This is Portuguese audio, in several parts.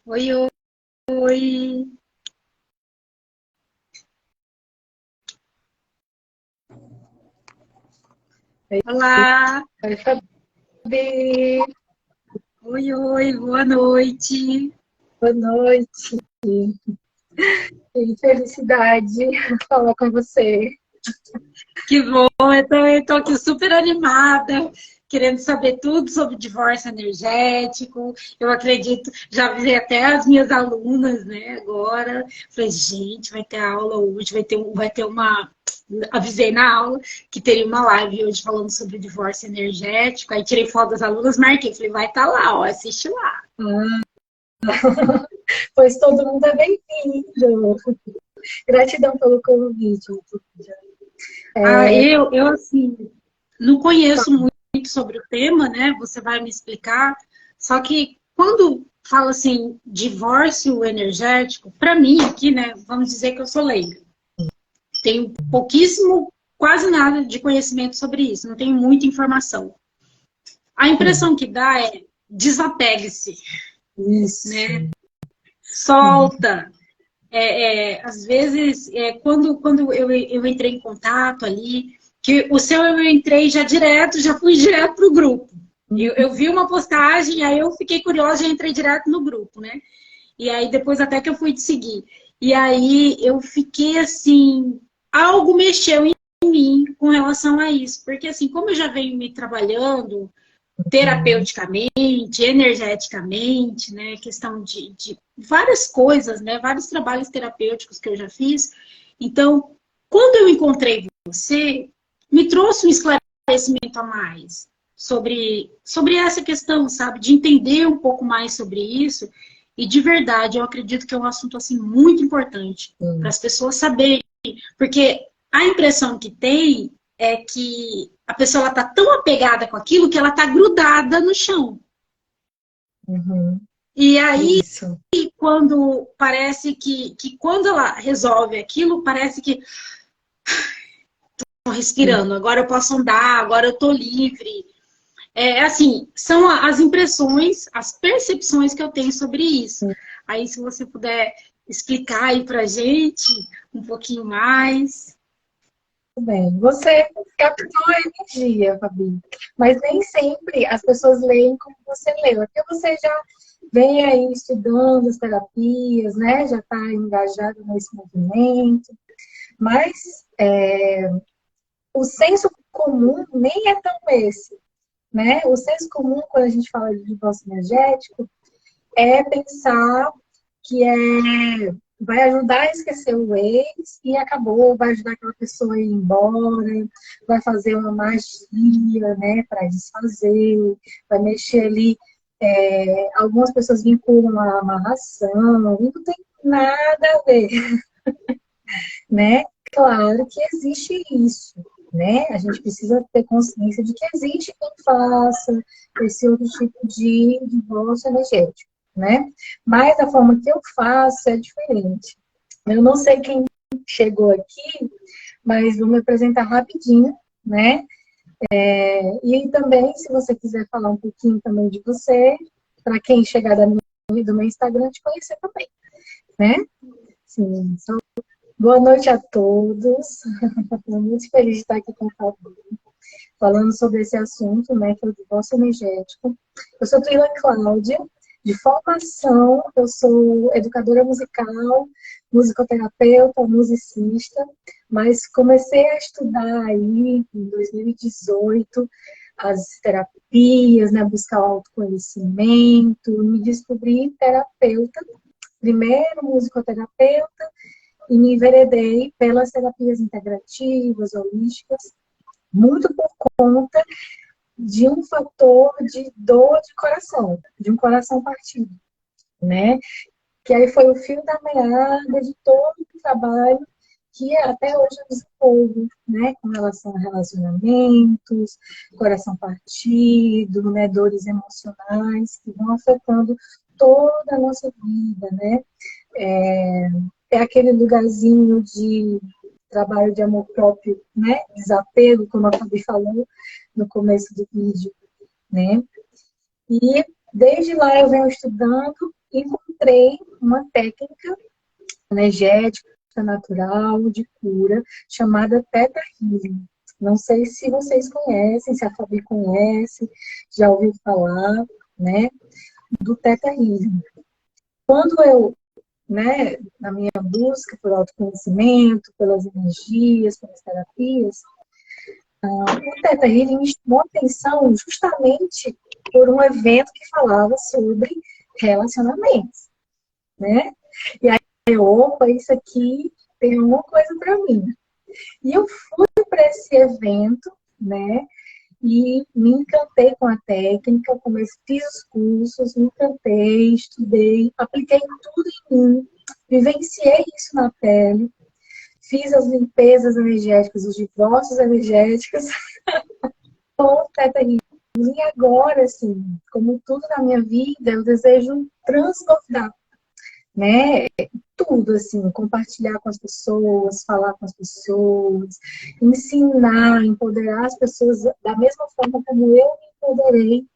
Oi, oi. Olá. Oi, Fabi. Oi, oi. Boa noite. Boa noite. Que felicidade falar com você. Que bom. Eu tô aqui super animada, querendo saber tudo sobre divórcio energético. Eu acredito, já avisei até as minhas alunas, né, agora. Falei, gente, vai ter aula hoje, vai ter uma. Avisei na aula que teria uma live hoje falando sobre divórcio energético. Aí tirei foto das alunas, marquei. Falei, vai estar lá, ó, assiste lá. Ah, pois todo mundo é bem-vindo. Gratidão pelo convite. Eu assim, não conheço muito sobre o tema, né? Você vai me explicar. Só que quando fala assim, divórcio energético, para mim aqui, né? Vamos dizer que eu sou leiga. Tenho pouquíssimo, quase nada de conhecimento sobre isso. Não tenho muita informação. A Sim, impressão que dá é desapegue-se, isso. né? Solta. Às vezes, quando eu entrei em contato ali, que o seu eu entrei já fui direto para o grupo. Eu vi uma postagem, aí eu fiquei curiosa e entrei direto no grupo, né? E aí depois até que eu fui te seguir. E aí eu fiquei assim, algo mexeu em mim com relação a isso. Porque assim, como eu já venho me trabalhando terapeuticamente, energeticamente, né? Questão de várias coisas, né? Vários trabalhos terapêuticos que eu já fiz. Então, quando eu encontrei você, me trouxe um esclarecimento a mais sobre essa questão, sabe? De entender um pouco mais sobre isso. E de verdade, eu acredito que é um assunto assim muito importante para Sim. as pessoas saberem, porque a impressão que tem é que a pessoa está tão apegada com aquilo que ela está grudada no chão. Uhum. E aí, Isso. quando parece que quando ela resolve aquilo, parece que estou respirando, agora eu posso andar, agora eu estou livre. Assim, são as impressões, as percepções que eu tenho sobre isso. Aí, se você puder explicar aí pra gente um pouquinho mais. Tudo bem. Você captou a energia, Fabi. Mas nem sempre as pessoas leem como você leu. É porque você já vem aí estudando as terapias, né? Já está engajado nesse movimento. Mas o senso comum nem é tão esse, né? O senso comum, quando a gente fala de divórcio energético, é pensar que vai ajudar a esquecer o ex e acabou, vai ajudar aquela pessoa a ir embora, vai fazer uma magia, né, para desfazer, vai mexer ali. Algumas pessoas vinculam a amarração, e não tem nada a ver, né? Claro que existe isso, né? A gente precisa ter consciência de que existe quem faça esse outro tipo de divórcio energético, né? Mas a forma que eu faço é diferente. Eu não sei quem chegou aqui, mas vou me apresentar rapidinho, né? E também, se você quiser falar um pouquinho também de você, para quem chegar do meu Instagram, te conhecer também, né? Sim, boa noite a todos. Estou muito feliz de estar aqui com o Fábio, falando sobre esse assunto, né, que é o divórcio energético. Eu sou Trila Cláudia, de formação, eu sou educadora musical, musicoterapeuta, musicista, mas comecei a estudar aí em 2018 as terapias, né, buscar o autoconhecimento, me descobri terapeuta, primeiro musicoterapeuta, e me enveredei pelas terapias integrativas, holísticas, muito por conta de um fator de dor de coração, de um coração partido, né? Que aí foi o fio da meada de todo o trabalho que até hoje eu desenvolvo, né? Com relação a relacionamentos, coração partido, né? Dores emocionais que vão afetando toda a nossa vida, né? É aquele lugarzinho de trabalho de amor próprio, né? Desapego, como a Fabi falou no começo do vídeo, né? E desde lá eu venho estudando e com o encontrei uma técnica energética, natural, de cura, chamada Theta Healing. Não sei se vocês conhecem, se a Fabi conhece, já ouviu falar, né, do Theta Healing. Quando eu, né, na minha busca por autoconhecimento, pelas energias, pelas terapias, o Theta Healing me chamou a atenção justamente por um evento que falava sobre relacionamentos, né? E aí, opa, isso aqui tem alguma coisa para mim. E eu fui para esse evento, né? E me encantei com a técnica, comecei, fiz os cursos, me encantei, estudei, apliquei tudo em mim, vivenciei isso na pele, fiz as limpezas energéticas, os divórcios energéticos, com o Theta Healing. E agora, assim, como tudo na minha vida, eu desejo transbordar, né? Tudo, assim, compartilhar com as pessoas, falar com as pessoas, ensinar, empoderar as pessoas da mesma forma como eu me empoderei,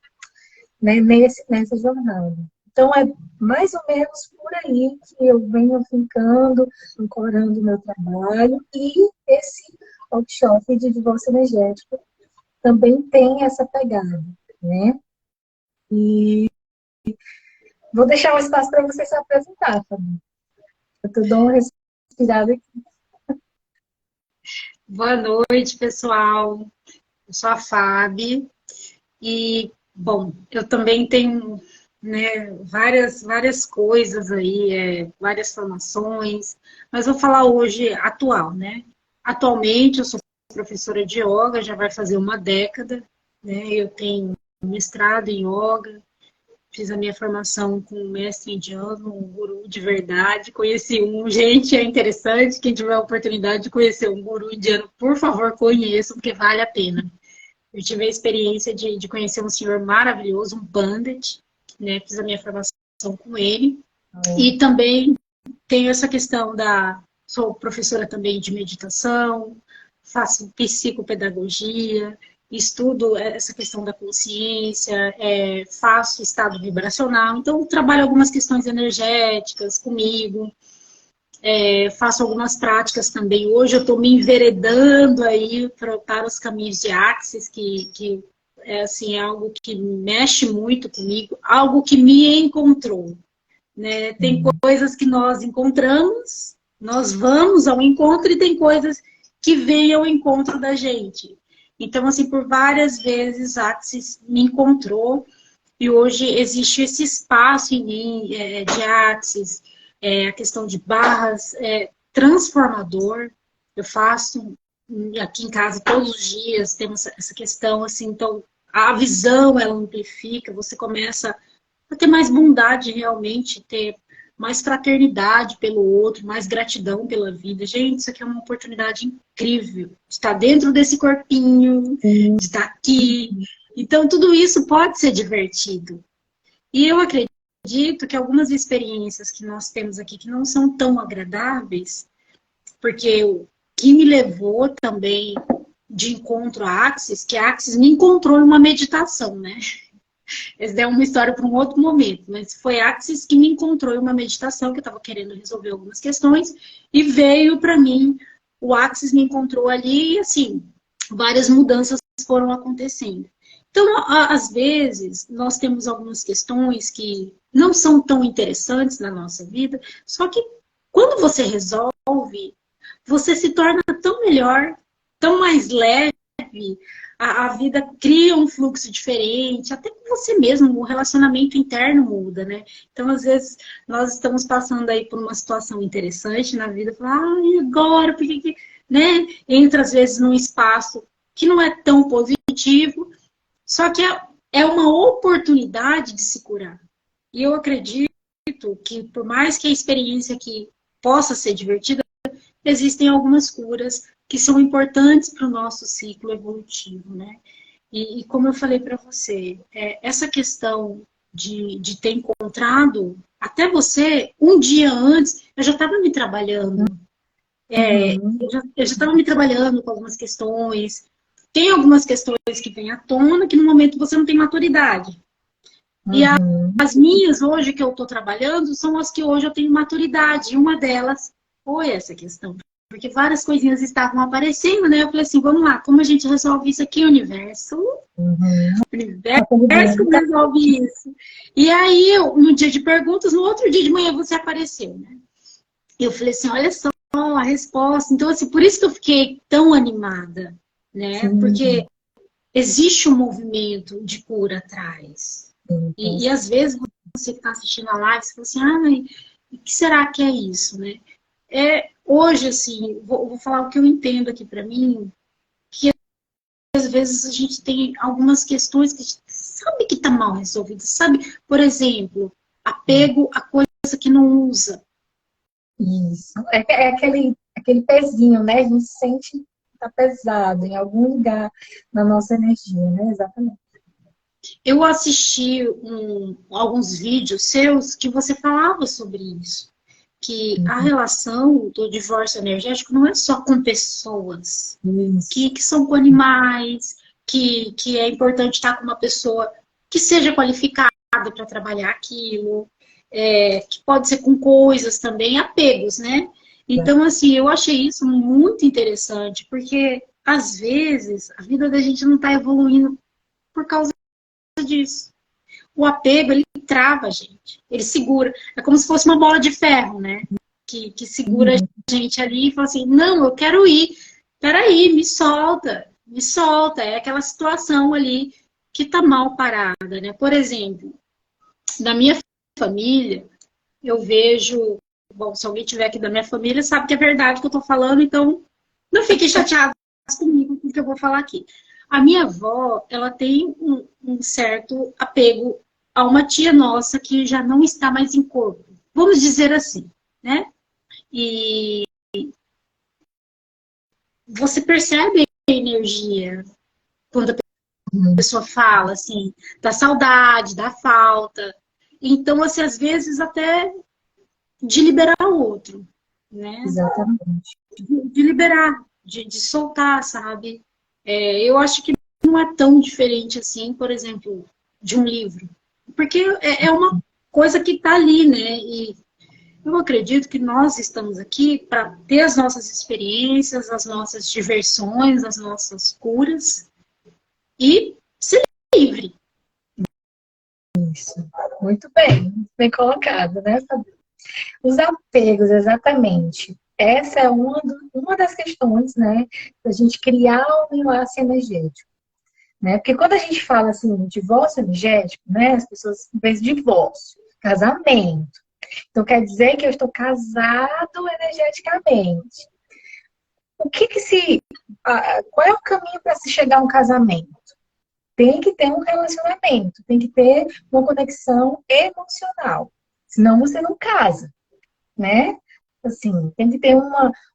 né, nessa jornada. Então, é mais ou menos por aí que eu venho ficando, ancorando o meu trabalho, e esse workshop de divórcio energético também tem essa pegada, né? E vou deixar um espaço para você se apresentar, Fabi. Eu dou uma respirada aqui. Boa noite, pessoal. Eu sou a Fábio e, bom, eu também tenho, né, várias coisas aí, várias formações, mas vou falar hoje atual, né? Atualmente eu sou professora de yoga, já vai fazer uma década, né? Eu tenho mestrado em yoga, fiz a minha formação com um mestre indiano, um guru de verdade. Conheci um, gente, é interessante. Quem tiver a oportunidade de conhecer um guru indiano, por favor, conheçam, porque vale a pena. Eu tive a experiência de conhecer um senhor maravilhoso, um Pandit, né? Fiz a minha formação com ele. E também tenho essa questão sou professora também de meditação, faço psicopedagogia, estudo essa questão da consciência, faço estado vibracional, então trabalho algumas questões energéticas comigo, faço algumas práticas também. Hoje eu estou me enveredando aí para os caminhos de Axis, que é assim, algo que mexe muito comigo, algo que me encontrou. Né? Tem coisas que nós encontramos, nós vamos ao encontro, e tem coisas que vêm ao encontro da gente. Então, assim, por várias vezes, Axis me encontrou, e hoje existe esse espaço em mim de Axis, a questão de barras, transformador. Eu faço aqui em casa todos os dias, temos essa questão, assim, então a visão, ela amplifica, você começa a ter mais bondade realmente, ter mais fraternidade pelo outro, mais gratidão pela vida. Gente, isso aqui é uma oportunidade incrível. De estar dentro desse corpinho, de estar aqui. Então, tudo isso pode ser divertido. E eu acredito que algumas experiências que nós temos aqui, que não são tão agradáveis, porque o que me levou também de encontro a Axis, que a Axis me encontrou em uma meditação, né? Essa é uma história para um outro momento, mas foi Axis que me encontrou em uma meditação, que eu estava querendo resolver algumas questões, e veio para mim, o Axis me encontrou ali, e assim, várias mudanças foram acontecendo. Então, às vezes, nós temos algumas questões que não são tão interessantes na nossa vida, só que quando você resolve, você se torna tão melhor, tão mais leve, a vida cria um fluxo diferente, até com você mesmo, o relacionamento interno muda, né? Então, às vezes, nós estamos passando aí por uma situação interessante na vida, falar, e agora? Por que, né? Entra, às vezes, num espaço que não é tão positivo, só que é uma oportunidade de se curar. E eu acredito que, por mais que a experiência aqui possa ser divertida, existem algumas curas que são importantes para o nosso ciclo evolutivo, né? E como eu falei para você, essa questão de ter encontrado, até você, um dia antes, eu já estava me trabalhando. Eu já estava me trabalhando com algumas questões. Tem algumas questões que vêm à tona que no momento você não tem maturidade. E as minhas hoje que eu estou trabalhando são as que hoje eu tenho maturidade. E uma delas foi essa questão. Porque várias coisinhas estavam aparecendo, né? Eu falei assim, vamos lá, como a gente resolve isso aqui, universo? Universo, como resolve isso? E aí, no dia de perguntas, no outro dia de manhã você apareceu, né? Eu falei assim, olha só a resposta. Então, assim, por isso que eu fiquei tão animada, né? Sim. Porque existe um movimento de cura atrás. E às vezes você que está assistindo a live, você fala assim, mas o que será que é isso, né? Hoje, assim, vou falar o que eu entendo aqui para mim, que às vezes a gente tem algumas questões que a gente sabe que está mal resolvidas, sabe? Por exemplo, apego a coisa que não usa. Isso. É aquele pezinho, né? A gente sente que tá pesado em algum lugar na nossa energia, né? Exatamente. Eu assisti alguns vídeos seus que você falava sobre isso. Que a relação do divórcio energético não é só com pessoas, que são com animais, que é importante estar com uma pessoa que seja qualificada para trabalhar aquilo, que pode ser com coisas também, apegos, né? Então, assim, eu achei isso muito interessante, porque às vezes a vida da gente não está evoluindo por causa disso. O apego, ele trava a gente, ele segura. É como se fosse uma bola de ferro, né? Que segura a gente ali e fala assim, não, eu quero ir. Peraí, me solta, me solta. É aquela situação ali que tá mal parada, né? Por exemplo, na minha família, eu vejo... Bom, se alguém tiver aqui da minha família, sabe que é verdade que eu tô falando, então não fiquem chateados comigo com o que eu vou falar aqui. A minha avó, ela tem um certo apego a uma tia nossa que já não está mais em corpo. Vamos dizer assim, né? E você percebe a energia quando a pessoa fala, assim, da saudade, da falta. Então, assim, às vezes até de liberar o outro, né? Exatamente. De liberar, de soltar, sabe? Eu acho que não é tão diferente assim, por exemplo, de um livro. Porque é uma coisa que está ali, né? E eu acredito que nós estamos aqui para ter as nossas experiências, as nossas diversões, as nossas curas e ser livre. Isso. Muito bem colocado, né, Fabi? Os apegos, exatamente. Essa é uma das questões, né, da gente criar um enlace energético. Né? Porque quando a gente fala assim, divórcio energético, né, as pessoas pensam divórcio, casamento. Então quer dizer que eu estou casado energeticamente. Qual é o caminho para se chegar a um casamento? Tem que ter um relacionamento, tem que ter uma conexão emocional. Senão você não casa, né? Assim, tem que ter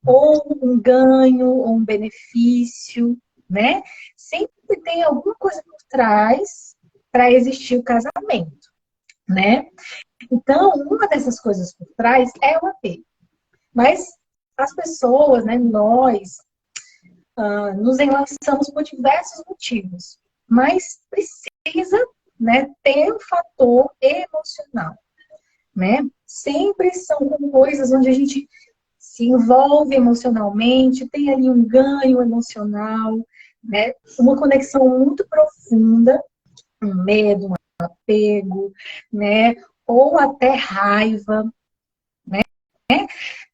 ou um ganho, ou um benefício, né? Sempre tem alguma coisa por trás para existir o casamento, né? Então, uma dessas coisas por trás é o apego. Mas as pessoas, né, nós, nos enlaçamos por diversos motivos. Mas precisa, né, ter um fator emocional, né? Sempre são coisas onde a gente se envolve emocionalmente, tem ali um ganho emocional, né? Uma conexão muito profunda, um medo, um apego, né? Ou até raiva, né?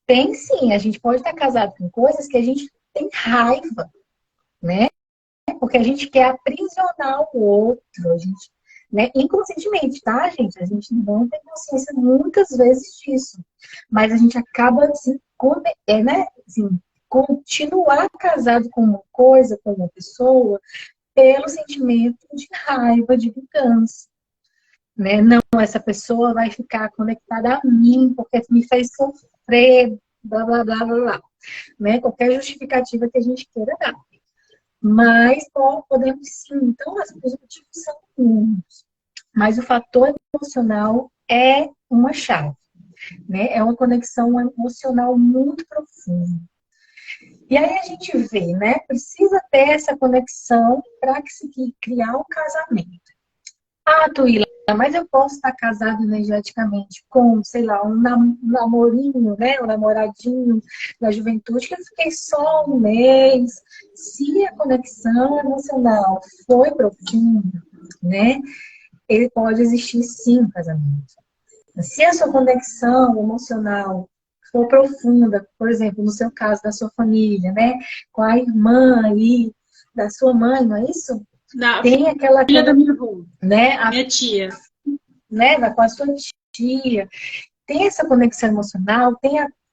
Tem sim, a gente pode estar casado com coisas que a gente tem raiva, né? Porque a gente quer aprisionar o outro, a gente, né? Inconscientemente, tá, gente? A gente não tem consciência muitas vezes disso. Mas a gente acaba, assim, né? Assim, continuar casado com uma coisa, com uma pessoa, pelo sentimento de raiva, de vingança. Né? Não, essa pessoa vai ficar conectada a mim porque me fez sofrer, blá, blá, blá, blá, blá. Né? Qualquer justificativa que a gente queira dar. Mas podemos sim. Então, os motivos são muitos. Mas o fator emocional é uma chave. Né? É uma conexão emocional muito profunda. E aí a gente vê, né? Precisa ter essa conexão para que se criar um casamento. Ah, Tuíla, mais eu posso estar casado energeticamente com, sei lá, um namorinho, né? Um namoradinho da juventude, que eu fiquei só um mês. Se a conexão emocional foi profunda, né? Ele pode existir sim no casamento. Se a sua conexão emocional for profunda, por exemplo, no seu caso, da sua família, né? Com a irmã aí, da sua mãe, não é isso? Da Tem aquela, filha da minha avó, né? minha tia. Né? Com a sua tia. Tem essa conexão emocional,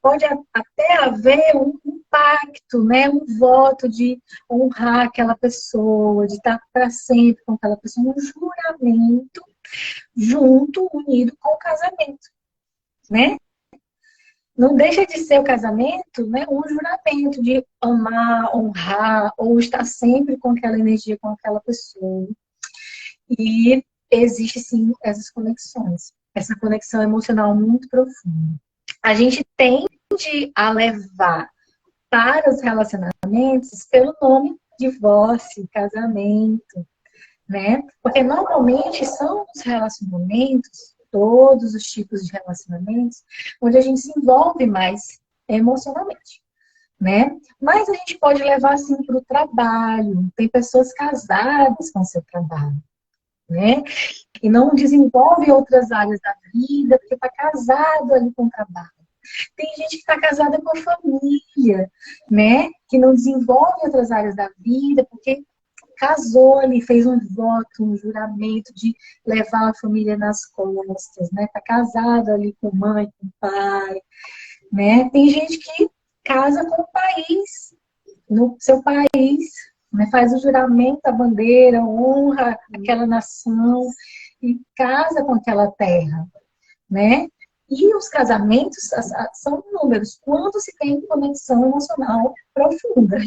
pode até haver um pacto, né? Um voto de honrar aquela pessoa, de estar para sempre com aquela pessoa, um juramento junto, unido com o casamento, né? Não deixa de ser o casamento, né? Um juramento de amar, honrar, ou estar sempre com aquela energia, com aquela pessoa. E existe sim essas conexões, essa conexão emocional muito profunda. A gente tende a levar para os relacionamentos pelo nome divórcio, casamento, né? Porque normalmente são os relacionamentos, todos os tipos de relacionamentos, onde a gente se envolve mais emocionalmente, né? Mas a gente pode levar assim para o trabalho. Tem pessoas casadas com o seu trabalho, né? E não desenvolve outras áreas da vida porque está casado ali com o trabalho. Tem gente que está casada com a família, né? Que não desenvolve outras áreas da vida porque casou ali, fez um voto, um juramento de levar a família nas costas, né? Tá casado ali com mãe, com pai, né? Tem gente que casa com o país, no seu país, né? Faz o juramento, a bandeira, honra aquela nação e casa com aquela terra, né? E os casamentos são números, quando se tem conexão emocional profunda.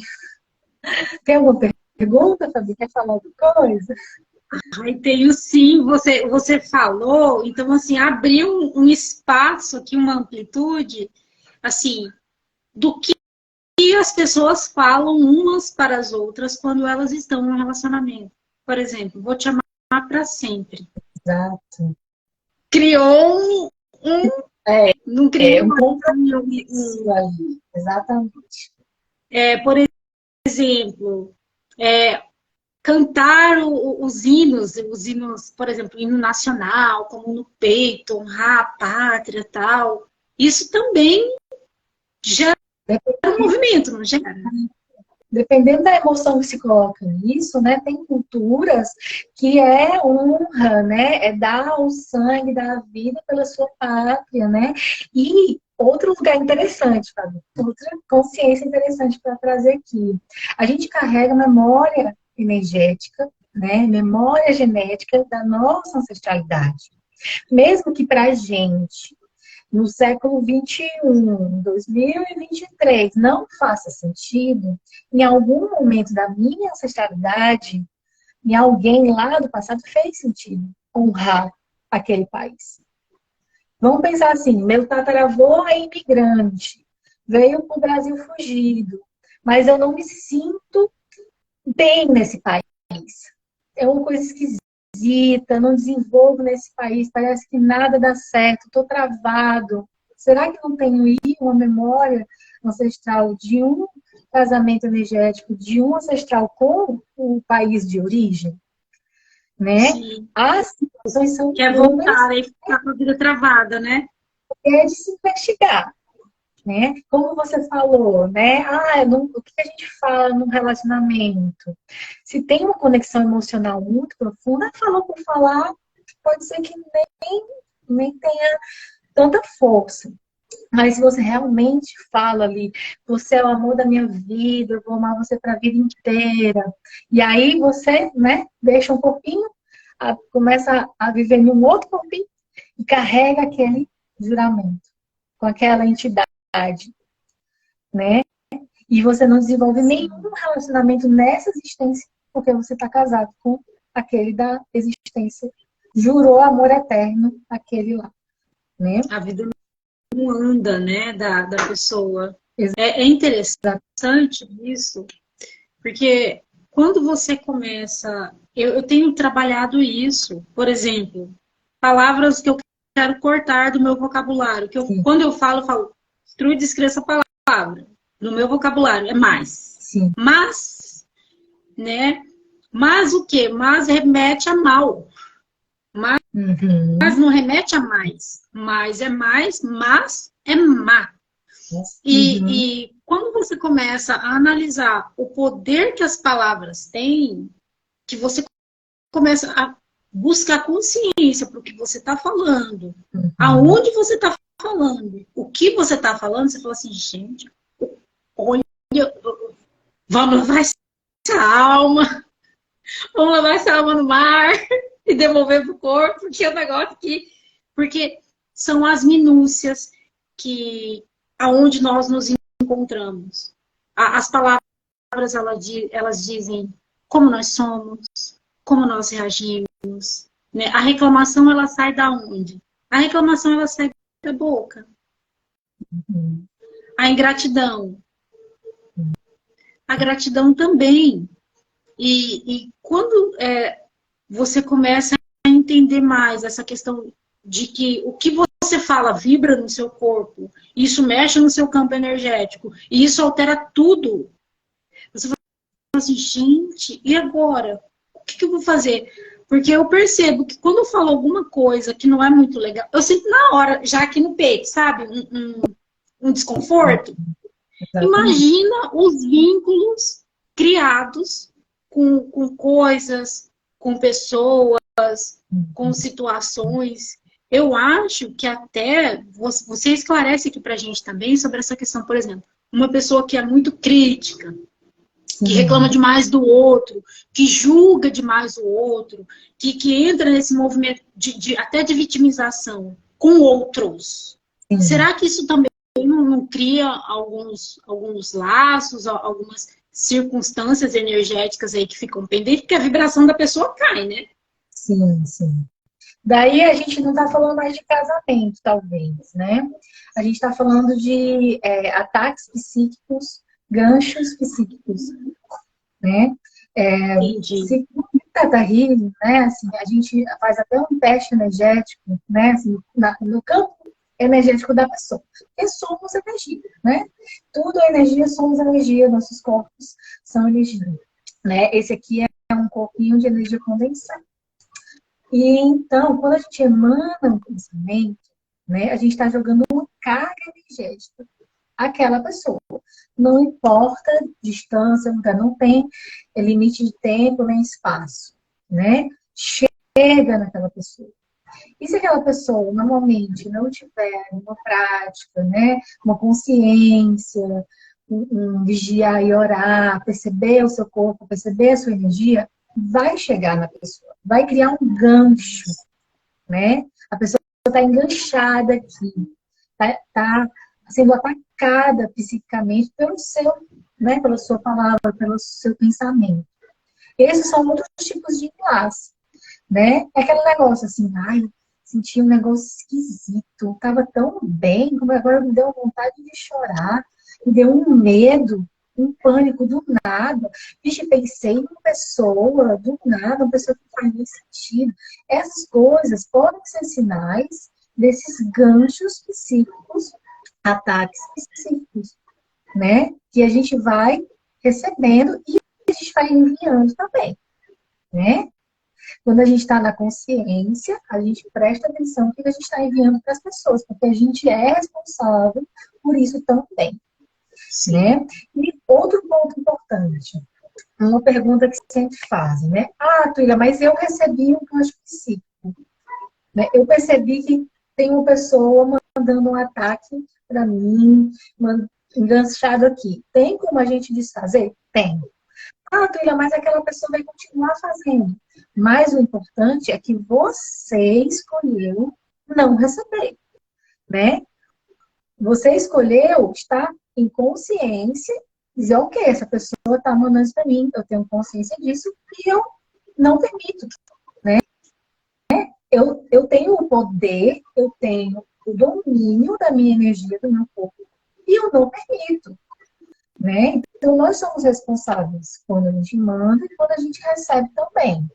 Tem alguma pergunta, Fabi? Quer falar alguma coisa? Ai, tenho sim, você falou, então assim, abriu um espaço aqui, uma amplitude, assim, do que as pessoas falam umas para as outras quando elas estão em um relacionamento. Por exemplo, vou te amar para sempre. Exato. Criou não criou Um compromisso ali. Exatamente. por exemplo, cantar os hinos, por exemplo, hino nacional, como no peito, honrar a pátria, tal. Isso também gera um movimento, não gera? Dependendo da emoção que se coloca nisso, né? Tem culturas que é honra, né? É dar o sangue, dar a vida pela sua pátria, né? E outro lugar interessante, Fábio, outra consciência interessante para trazer aqui. A gente carrega memória energética, né? Memória genética da nossa ancestralidade. Mesmo que para a gente no século XXI, 2023, não faça sentido, em algum momento da minha ancestralidade, em alguém lá do passado, fez sentido honrar aquele país. Vamos pensar assim, meu tataravô é imigrante, veio para o Brasil fugido, mas eu não me sinto bem nesse país. É uma coisa esquisita, não desenvolvo nesse país, parece que nada dá certo, estou travado. Será que não tenho aí uma memória ancestral de um casamento energético, de um ancestral com o país de origem? Né? Sim. As situações são Quer voltar e ficar com a vida travada, né? É de se investigar. Né? Como você falou, né? O que a gente fala num relacionamento? Se tem uma conexão emocional muito profunda, falou por falar, pode ser que nem tenha tanta força. Mas se você realmente fala ali, você é o amor da minha vida, eu vou amar você para a vida inteira. E aí você, né, deixa um pouquinho, começa a viver em um outro corpinho e carrega aquele juramento com aquela entidade, né? E você não desenvolve nenhum relacionamento nessa existência porque você está casado com aquele da existência. Jurou amor eterno aquele lá, né? A vida não anda, né, da pessoa. É interessante isso, porque quando você começa... Eu tenho trabalhado isso, por exemplo, palavras que eu quero cortar do meu vocabulário. Quando eu falo, Trude, escreva essa palavra. No meu vocabulário, é mais. Sim. Mas, né? Mas o quê? Mas remete a mal. Mas não remete a mais. Mais é mais, mas é má. E quando você começa a analisar o poder que as palavras têm, que você começa a buscar consciência para o que você está falando, aonde você está falando, o que você está falando, você fala assim, gente, olha, vamos levar essa alma, vamos levar essa alma no mar e devolver para o corpo, porque é um negócio que... Porque são as minúcias que aonde nós nos encontramos. As palavras, elas dizem como nós somos, como nós reagimos. Né? A reclamação, ela sai da onde? A reclamação, ela sai da boca. A ingratidão. A gratidão também. E quando você começa a entender mais essa questão de que o que você fala vibra no seu corpo, isso mexe no seu campo energético, e isso altera tudo. Você fala assim, gente, e agora? O que eu vou fazer? Porque eu percebo que quando eu falo alguma coisa que não é muito legal, eu sinto na hora, já aqui no peito, sabe? Um desconforto. Imagina os vínculos criados com coisas, com pessoas, com situações. Eu acho que até você esclarece aqui pra gente também sobre essa questão, por exemplo, uma pessoa que é muito crítica, que reclama demais do outro, que julga demais o outro, que entra nesse movimento até de vitimização com outros. Será que isso também não cria alguns laços, algumas circunstâncias energéticas aí que ficam pendentes, porque a vibração da pessoa cai, né? Sim, sim. Daí a gente não está falando mais de casamento, talvez, né? A gente está falando de ataques psíquicos, ganchos psíquicos, né? Segundo o Theta Healing, né? Assim, a gente faz até um teste energético, né? Assim, no campo energético da pessoa. Porque somos energia, né? Tudo é energia, somos energia, nossos corpos são energia, né? Esse aqui é um corpinho de energia condensada. E então, quando a gente emana um pensamento, né, a gente está jogando uma carga energética àquela pessoa. Não importa distância, lugar, não tem limite de tempo nem espaço, né? Chega naquela pessoa. E se aquela pessoa normalmente não tiver uma prática, né, uma consciência, um vigiar e orar, perceber o seu corpo, perceber a sua energia, vai chegar na pessoa, vai criar um gancho, né? A pessoa está enganchada aqui, tá sendo atacada psiquicamente pelo seu, né? Pela sua palavra, pelo seu pensamento. Esses são outros tipos de enlace, né? É aquele negócio assim, ai, senti um negócio esquisito, tava tão bem, como agora me deu vontade de chorar, me deu um medo, um pânico do nada. Vixe, pensei em uma pessoa, do nada, uma pessoa que faz muito sentido. Essas coisas podem ser sinais desses ganchos psíquicos, ataques psíquicos, né? Que a gente vai recebendo e a gente vai enviando também, né? Quando a gente está na consciência, a gente presta atenção no que a gente está enviando para as pessoas, porque a gente é responsável por isso também. Né? E outro ponto importante, uma pergunta que sempre fazem, né? Ah, Tuíla, mas eu recebi um gancho psíquico. Né? Eu percebi que tem uma pessoa mandando um ataque para mim, enganchado aqui. Tem como a gente desfazer? Tem. Ah, Tuíla, mas aquela pessoa vai continuar fazendo. Mas o importante é que você escolheu não receber, né? Você escolheu estar em consciência, dizer, ok, essa pessoa está mandando isso para mim, eu tenho consciência disso e eu não permito, né? Eu tenho o poder, eu tenho o domínio da minha energia, do meu corpo, e eu não permito, né? Então, nós somos responsáveis quando a gente manda e quando a gente recebe também,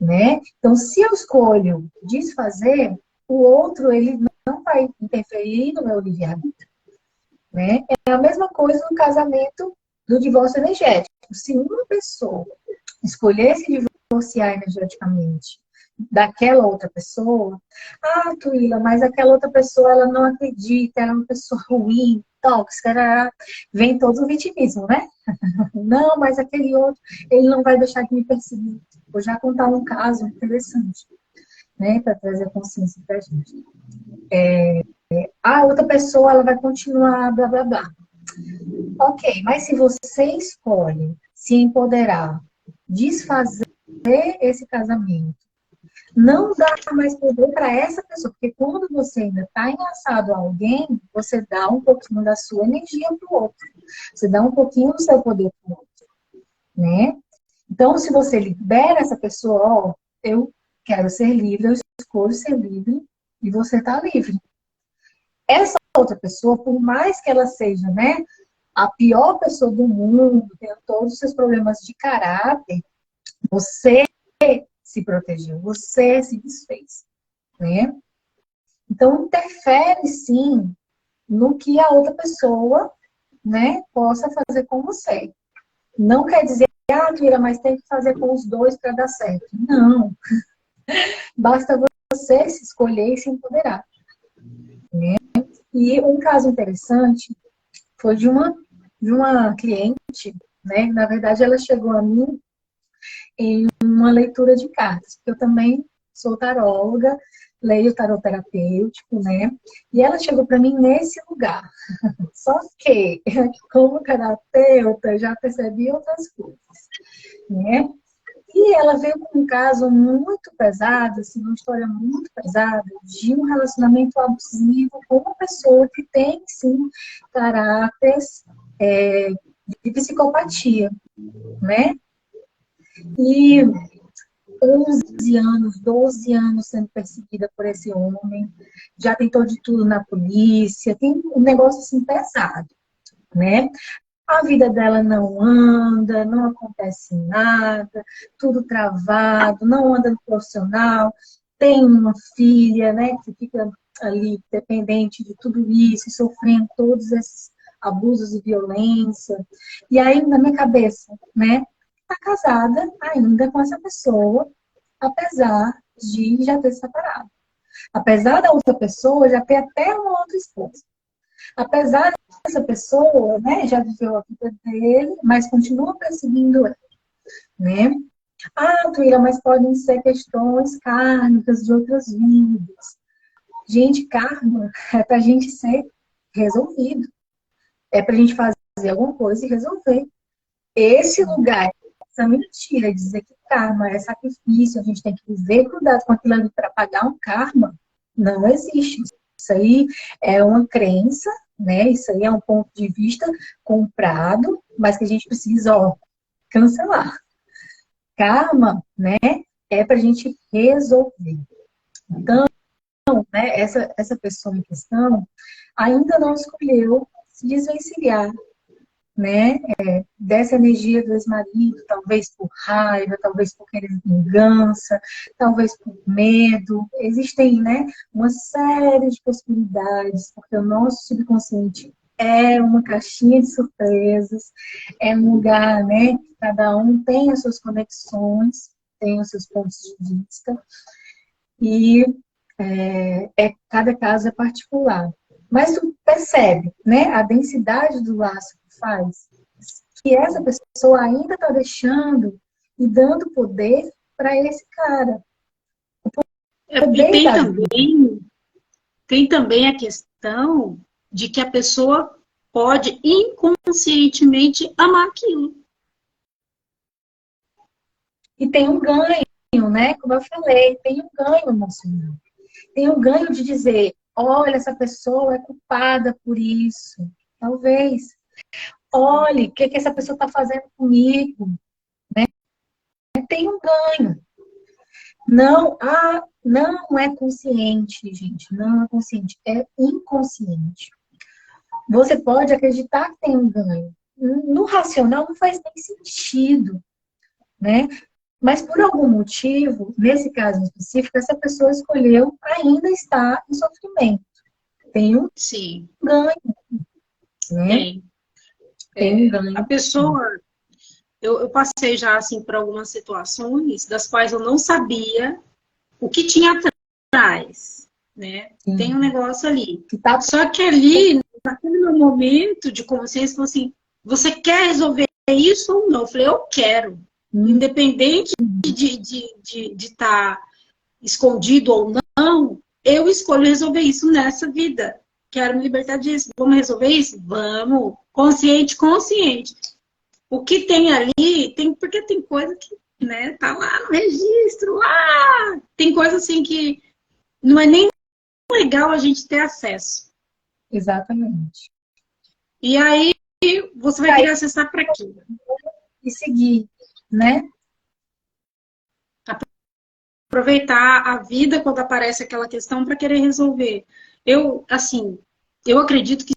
né? Então, se eu escolho desfazer, o outro, ele não vai interferir no meu livre-arbítrio, né? É a mesma coisa no casamento do divórcio energético. Se uma pessoa escolher se divorciar energeticamente daquela outra pessoa, ah, Tuíla, mas aquela outra pessoa, ela não acredita, ela é uma pessoa ruim, tóxica, vem todo o vitimismo, né? Não, mas aquele outro, ele não vai deixar de me perseguir. Vou já contar um caso interessante, né, para trazer consciência pra gente. A outra pessoa, ela vai continuar, blá, blá, blá. Ok, mas se você escolhe se empoderar, desfazer esse casamento, não dá mais poder para essa pessoa, porque quando você ainda está enlaçado a alguém, você dá um pouquinho da sua energia para o outro. Você dá um pouquinho do seu poder para o outro, né? Então, se você libera essa pessoa, ó, eu quero ser livre, eu escolho ser livre, e você está livre. Essa outra pessoa, por mais que ela seja, né, a pior pessoa do mundo, tenha todos os seus problemas de caráter, você se protegeu, você se desfez, né? Então, interfere, sim, no que a outra pessoa, né, possa fazer com você. Não quer dizer, ah, Kira, mas tem que fazer com os dois para dar certo. Não. Basta você se escolher e se empoderar, né? E um caso interessante foi de uma cliente, né? Na verdade, ela chegou a mim em uma leitura de cartas, porque eu também sou taróloga, leio tarot terapêutico, né? E ela chegou para mim nesse lugar. Só que, como terapeuta, já percebi outras coisas, né? E ela veio com um caso muito pesado, assim, uma história muito pesada, de um relacionamento abusivo com uma pessoa que tem, sim, caráteres de psicopatia, né? E 11 anos, 12 anos sendo perseguida por esse homem, já tentou de tudo na polícia, tem um negócio assim pesado, né? A vida dela não anda, não acontece nada, tudo travado, não anda no profissional, tem uma filha, né, que fica ali dependente de tudo isso, sofrendo todos esses abusos e violência. E aí, na minha cabeça, né, tá casada ainda com essa pessoa, apesar de já ter se separado. Apesar da outra pessoa já ter até uma outra esposa. Apesar dessa pessoa, né, já viveu a vida dele, mas continua perseguindo ele, né? Ah, Tuíra, mas podem ser questões kármicas de outras vidas. Gente, karma é pra gente ser resolvido. É pra gente fazer alguma coisa e resolver. Esse lugar, essa mentira, dizer que karma é sacrifício, a gente tem que viver cuidado com aquilo ali para pagar um karma, não existe. Isso aí é uma crença, né? Isso aí é um ponto de vista comprado, mas que a gente precisa, ó, cancelar. Karma, né, é para a gente resolver. Então, né, essa pessoa em questão ainda não escolheu se desvencilhar, né, dessa energia do ex-marido, talvez por raiva, talvez por querer vingança, talvez por medo. Existem, né, uma série de possibilidades, porque o nosso subconsciente é uma caixinha de surpresas, é um lugar, né, que cada um tem as suas conexões, tem os seus pontos de vista, e cada caso é particular. Mas tu percebe, né, a densidade do laço que faz, que essa pessoa ainda está deixando e dando poder para esse cara. E tem também a questão de que a pessoa pode inconscientemente amar aquilo. E tem um ganho, né? Como eu falei, tem um ganho emocional. Tem um ganho de dizer, olha, essa pessoa é culpada por isso. Talvez. Olha, o que essa pessoa está fazendo comigo? Né? Tem um ganho. Não é consciente, gente. Não é consciente. É inconsciente. Você pode acreditar que tem um ganho. No racional não faz nem sentido, né? Mas por algum motivo, nesse caso em específico, essa pessoa escolheu ainda estar em sofrimento. Tem um Sim, ganho, né? tem. Tem um A ganho. pessoa, eu passei já assim por algumas situações das quais eu não sabia o que tinha atrás, né? Tem um Sim. negócio ali. Que tá... Só que ali, naquele meu momento de consciência, falou assim, você quer resolver isso ou não? Eu falei, eu quero. Independente de estar escondido ou não, eu escolho resolver isso nessa vida. Quero me libertar disso. Vamos resolver isso? Vamos. Consciente, consciente. O que tem ali, tem, porque tem coisa que, né, tá lá no registro, lá. Tem coisa assim que não é nem legal a gente ter acesso. Exatamente. E aí você vai querer acessar para quê? E seguir, né? Aproveitar a vida quando aparece aquela questão para querer resolver. Eu, assim, eu acredito que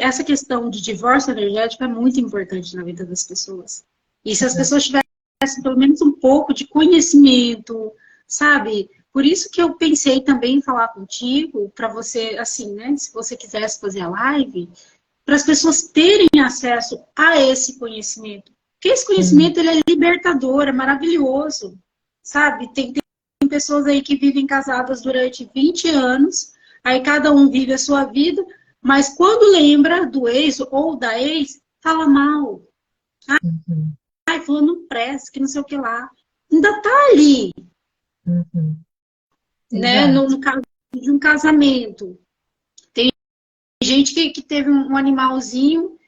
essa questão de divórcio energético é muito importante na vida das pessoas. E se as pessoas tivessem pelo menos um pouco de conhecimento, sabe? Por isso que eu pensei também em falar contigo, para você, assim, né? Se você quisesse fazer a live, para as pessoas terem acesso a esse conhecimento. Porque esse conhecimento ele é libertador, é maravilhoso, sabe? Tem pessoas aí que vivem casadas durante 20 anos, aí cada um vive a sua vida, mas quando lembra do ex ou da ex, fala mal. Ai, falou, não presta, que não sei o que lá. Ainda tá ali, né? No caso de um casamento. Tem gente que teve um animalzinho.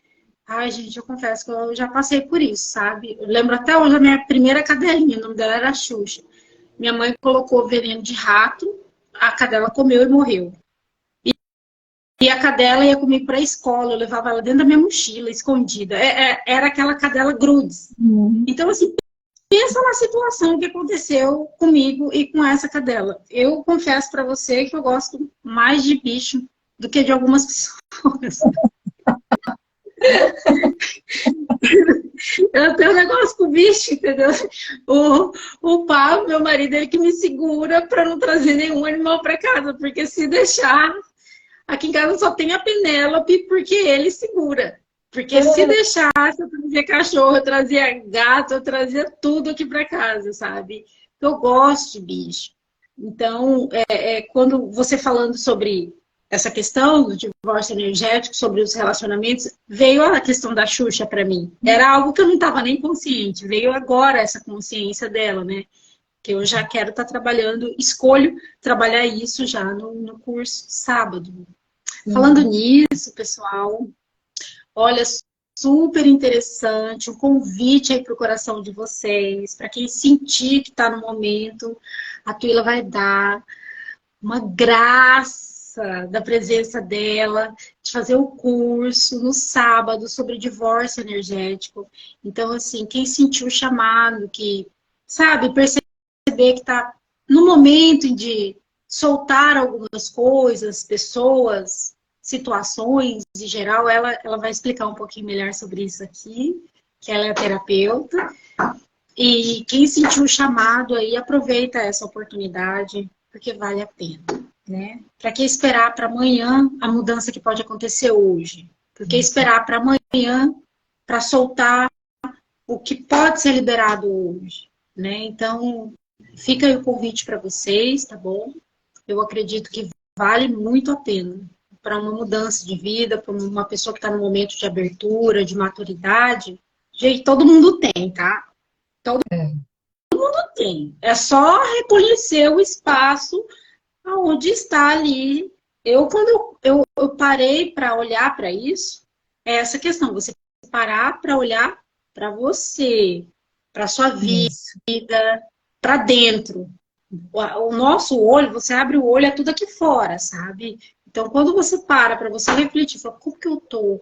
Ai, gente, eu confesso que eu já passei por isso, sabe? Eu lembro até hoje a minha primeira cadelinha, o nome dela era Xuxa. Minha mãe colocou veneno de rato, a cadela comeu e morreu. E a cadela ia comigo para a escola, eu levava ela dentro da minha mochila, escondida. Era aquela cadela grudes. Então, assim, pensa na situação que aconteceu comigo e com essa cadela. Eu confesso para você que eu gosto mais de bicho do que de algumas pessoas. Eu tenho um negócio com bicho, entendeu? O Pablo, meu marido, ele que me segura para não trazer nenhum animal para casa, porque se deixar, aqui em casa só tem a Penélope, porque ele segura. Porque se deixasse, eu trazia cachorro, eu trazia gato, eu trazia tudo aqui para casa, sabe? Eu gosto de bicho. Então, quando você falando sobre essa questão do divórcio energético, sobre os relacionamentos, veio a questão da Xuxa para mim. Era algo que eu não estava nem consciente, veio agora essa consciência dela, né? Que eu já quero estar trabalhando, escolho trabalhar isso já no curso sábado. Falando nisso, pessoal, olha, super interessante, um convite aí para o coração de vocês, para quem sentir que está no momento, a Tuila vai dar uma graça da presença dela, de fazer o curso no sábado sobre divórcio energético. Então, assim, quem sentiu o chamado, que, sabe, perceber que está no momento de soltar algumas coisas, pessoas, situações em geral, ela vai explicar um pouquinho melhor sobre isso aqui, que ela é terapeuta. E quem sentiu o chamado aí, aproveita essa oportunidade, porque vale a pena, né? Para que esperar para amanhã a mudança que pode acontecer hoje? Por que esperar para amanhã para soltar o que pode ser liberado hoje, né? Então, fica aí o convite para vocês, tá bom? Eu acredito que vale muito a pena para uma mudança de vida, para uma pessoa que está no momento de abertura, de maturidade. Gente, todo mundo tem, tá? Tem. É só reconhecer o espaço onde está ali. Quando eu parei para olhar para isso, é essa questão, você parar para olhar para você, para sua vida, para dentro. O nosso olho, você abre o olho, é tudo aqui fora, sabe? Então, quando você para você refletir, fala, como que eu tô?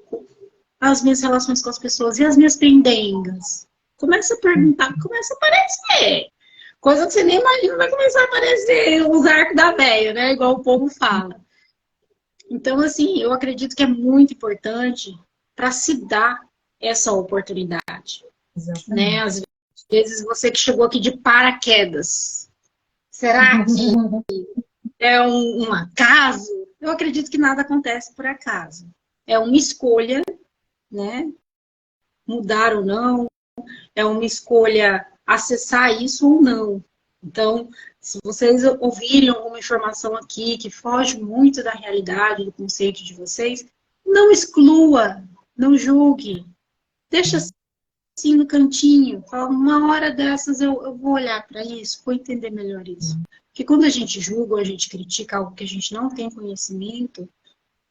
As minhas relações com as pessoas e as minhas pendengas? Começa a perguntar, começa a aparecer. Coisa que você nem imagina, vai começar a aparecer os arcos da véia, né? Igual o povo fala. Então, assim, eu acredito que é muito importante para se dar essa oportunidade. Né? Às vezes você que chegou aqui de paraquedas, será que é um acaso? Eu acredito que nada acontece por acaso. É uma escolha, né? Mudar ou não, é uma escolha acessar isso ou não. Então, se vocês ouvirem alguma informação aqui que foge muito da realidade, do conceito de vocês, não exclua, não julgue. Deixa assim no cantinho. Fala, uma hora dessas eu vou olhar para isso, vou entender melhor isso. Porque quando a gente julga ou a gente critica algo que a gente não tem conhecimento,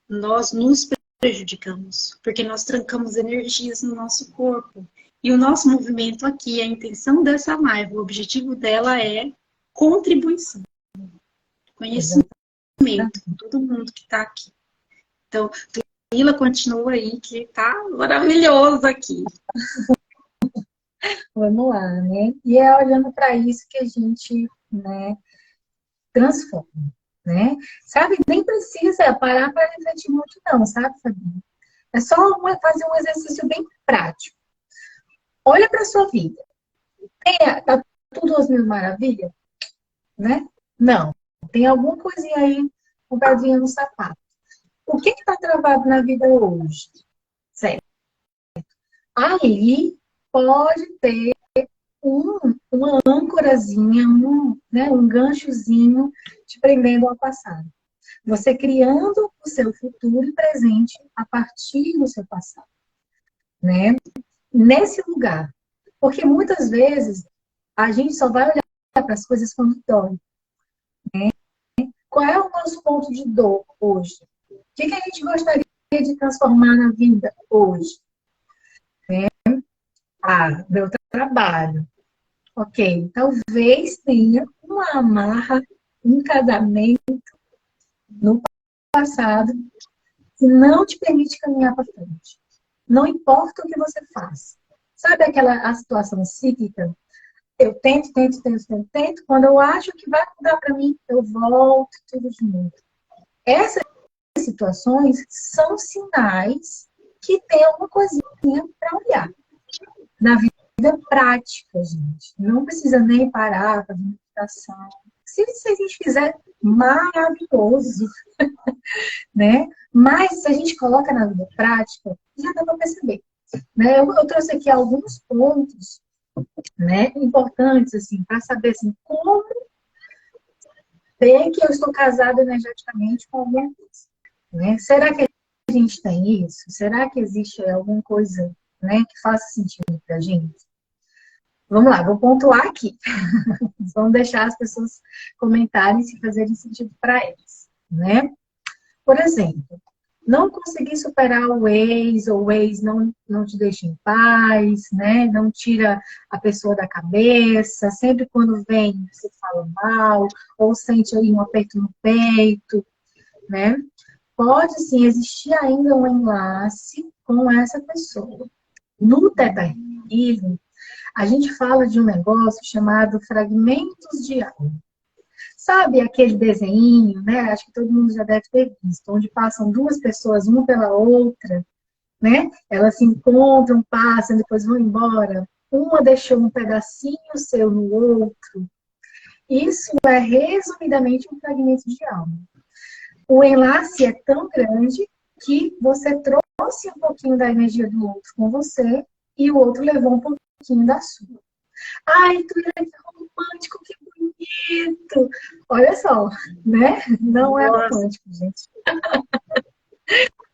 nós nos prejudicamos, porque nós trancamos energias no nosso corpo. E o nosso movimento aqui, a intenção dessa live, o objetivo dela é contribuição, conhecimento, todo mundo que está aqui. Então, Camila continua aí, que está maravilhoso aqui. Vamos lá, né? E é olhando para isso que a gente, né, transforma, né? Sabe, nem precisa parar para refletir muito não, sabe, Fabinho? É só fazer um exercício bem prático. Olha para sua vida. Tá tudo às mil maravilhas, né? Não. Tem alguma coisinha aí, um pedrinha no sapato. O que está travado na vida hoje? Certo. Ali pode ter uma âncorazinha, um ganchozinho te prendendo ao passado. Você criando o seu futuro e presente a partir do seu passado, né? Nesse lugar. Porque muitas vezes a gente só vai olhar para as coisas quando dói. Né? Qual é o nosso ponto de dor hoje? O que a gente gostaria de transformar na vida hoje? Né? Ah, meu trabalho. Ok, talvez tenha uma amarra, um casamento no passado que não te permite caminhar para frente. Não importa o que você faça. Sabe a situação cíclica? Eu tento. Quando eu acho que vai mudar para mim, eu volto tudo de novo. Essas situações são sinais que tem alguma coisinha para olhar. Na vida prática, gente. Não precisa nem parar para meditação. Se a gente fizer, maravilhoso. Né? Mas se a gente coloca na vida prática, já dá para perceber. Né? Eu trouxe aqui alguns pontos, né, importantes, assim, para saber assim, como ver que eu estou casada energeticamente com alguma coisa. Né? Será que a gente tem isso? Será que existe alguma coisa, né, que faça sentido para a gente? Vamos lá, vou pontuar aqui. Vamos deixar as pessoas comentarem se fazerem sentido para eles. Né? Por exemplo, não conseguir superar o ex, ou o ex não te deixa em paz, né? Não tira a pessoa da cabeça, sempre quando vem você fala mal, ou sente aí um aperto no peito, né? Pode sim existir ainda um enlace com essa pessoa. No Theta Healing, a gente fala de um negócio chamado fragmentos de alma. Sabe aquele desenho, né? Acho que todo mundo já deve ter visto, onde passam duas pessoas, uma pela outra, né? Elas se encontram, passam, depois vão embora. Uma deixou um pedacinho seu no outro. Isso é, resumidamente, um fragmento de alma. O enlace é tão grande que você trouxe um pouquinho da energia do outro com você e o outro levou um pouquinho da sua. Ai, tu é romântico, que bonito! Olha só, né? Não é romântico, gente.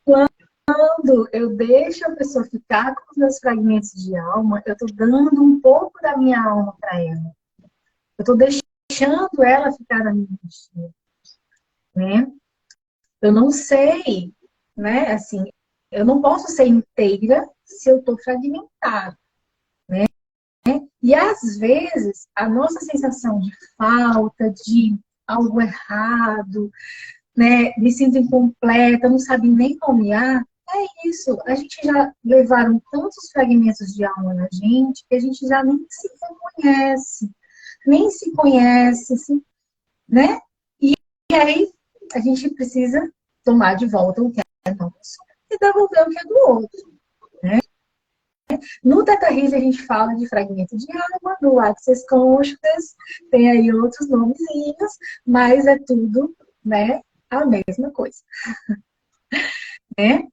Quando eu deixo a pessoa ficar com os meus fragmentos de alma, eu estou dando um pouco da minha alma para ela. Eu estou deixando ela ficar na minha energia. Né? Eu não sei, né? Assim, eu não posso ser inteira se eu estou fragmentada. Né? E às vezes, a nossa sensação de falta, de algo errado, né, me sinto incompleta, não sabe nem nomear, é isso. A gente já levaram tantos fragmentos de alma na gente que a gente já nem se conhece, assim, né? E aí a gente precisa tomar de volta o que é nosso e devolver o que é do outro, né? No Theta Healing a gente fala de fragmento de alma, no Access Consciousness, tem aí outros nomezinhos, mas é tudo, né, a mesma coisa. Né?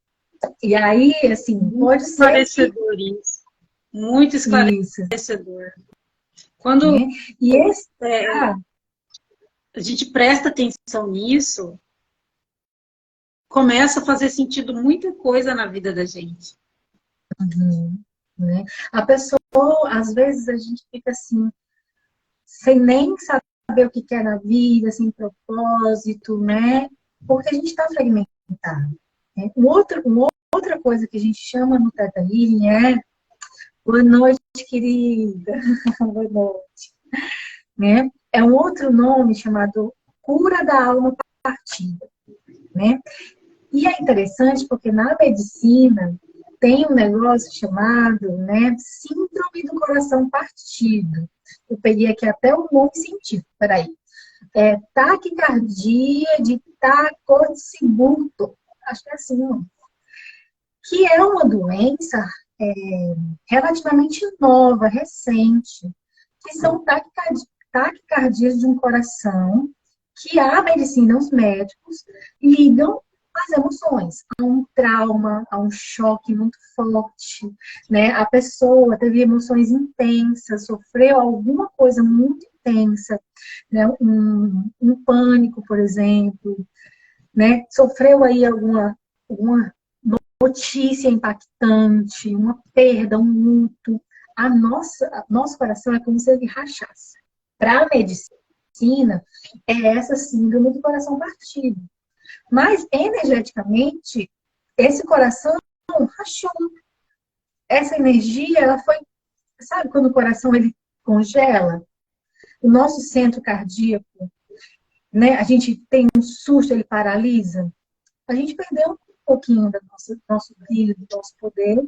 E aí, assim, Muito pode ser esclarecedor isso. Muito isso, esclarecedor. Quando né? E esse... a gente presta atenção nisso, começa a fazer sentido muita coisa na vida da gente. Né? A pessoa, às vezes, a gente fica assim, sem nem saber o que quer na vida, sem propósito, né? Porque a gente está fragmentado. Né? Uma outra coisa que a gente chama no Theta Healing é boa noite, querida. Boa noite. Né? É um outro nome chamado cura da alma partida. Né? E é interessante porque na medicina tem um negócio chamado, né, síndrome do coração partido. Eu peguei aqui até o nome científico, peraí. É taquicardia de Takotsubo, acho que é assim, não? Que é uma doença relativamente nova, recente, que são taquicardias de um coração que a medicina, os médicos, ligam às emoções, a um trauma, a um choque muito forte, né? A pessoa teve emoções intensas, sofreu alguma coisa muito intensa, né? Um pânico, por exemplo, né? Sofreu aí alguma notícia impactante, uma perda, um luto. Nosso coração é como se ele rachasse. Para a medicina, é essa síndrome do coração partido. Mas, energeticamente, esse coração rachou. Essa energia, ela foi... Sabe quando o coração ele congela? O nosso centro cardíaco, né? A gente tem um susto, ele paralisa. A gente perdeu um pouquinho do nosso brilho, do nosso poder.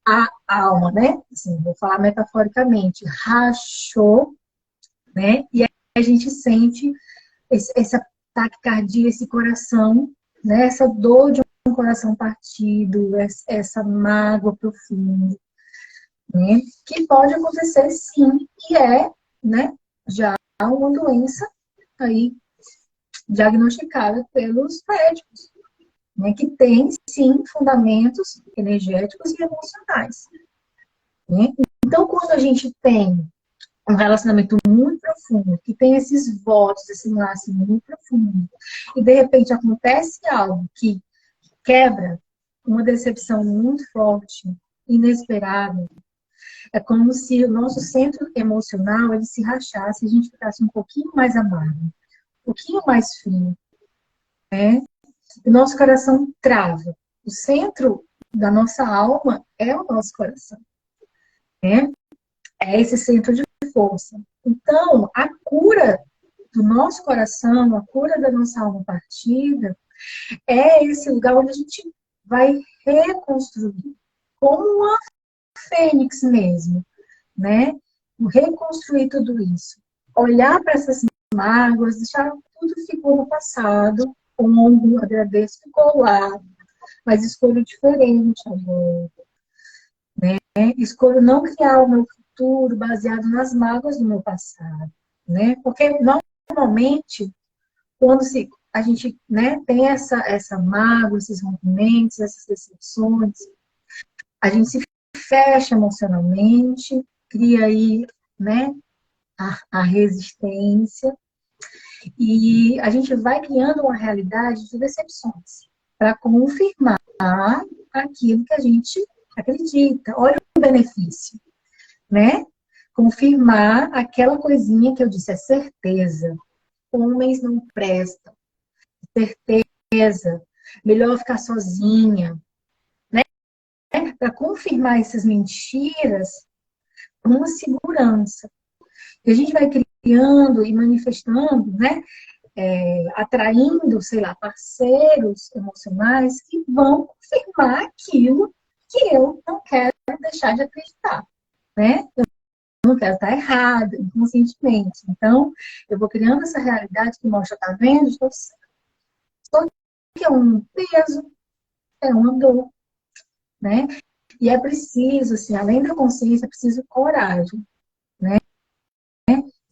A alma, né? Assim, vou falar metaforicamente. Rachou, né? E aí a gente sente essa taquicardia, esse coração, né? Essa dor de um coração partido, essa mágoa profunda, né? Que pode acontecer sim, e é, né, já uma doença aí diagnosticada pelos médicos, né? Que tem sim fundamentos energéticos e emocionais, né? Então, quando a gente tem um relacionamento muito profundo, que tem esses votos, esse laço muito profundo, e de repente acontece algo que quebra, uma decepção muito forte, inesperada, é como se o nosso centro emocional ele se rachasse, a gente ficasse um pouquinho mais amargo, um pouquinho mais frio, né? O nosso coração trava. O centro da nossa alma é o nosso coração, né? É esse centro de força. Então, a cura do nosso coração, a cura da nossa alma partida, é esse lugar onde a gente vai reconstruir, como uma fênix mesmo, né? Reconstruir tudo isso. Olhar para essas mágoas, deixar tudo ficou no passado, como agradeço, ficou lá, mas escolho diferente agora. Né? Escolho não criar o meu futuro baseado nas mágoas do meu passado, né? Porque normalmente quando a gente, né, tem essa mágoa, esses rompimentos, essas decepções, a gente se fecha emocionalmente, cria aí, né, a resistência e a gente vai criando uma realidade de decepções para confirmar aquilo que a gente acredita. Olha o benefício, né? Confirmar aquela coisinha que eu disse, é certeza. Homens não prestam. Certeza. Melhor ficar sozinha. Né? Para confirmar essas mentiras, uma segurança. E a gente vai criando e manifestando, né? Atraindo, sei lá, parceiros emocionais que vão confirmar aquilo que eu não quero deixar de acreditar, né? Eu não quero estar errada, inconscientemente. Então, eu vou criando essa realidade que mostra, tá vendo? Estou que é um peso, é uma dor, né? E é preciso, assim, além da consciência, é preciso coragem, né?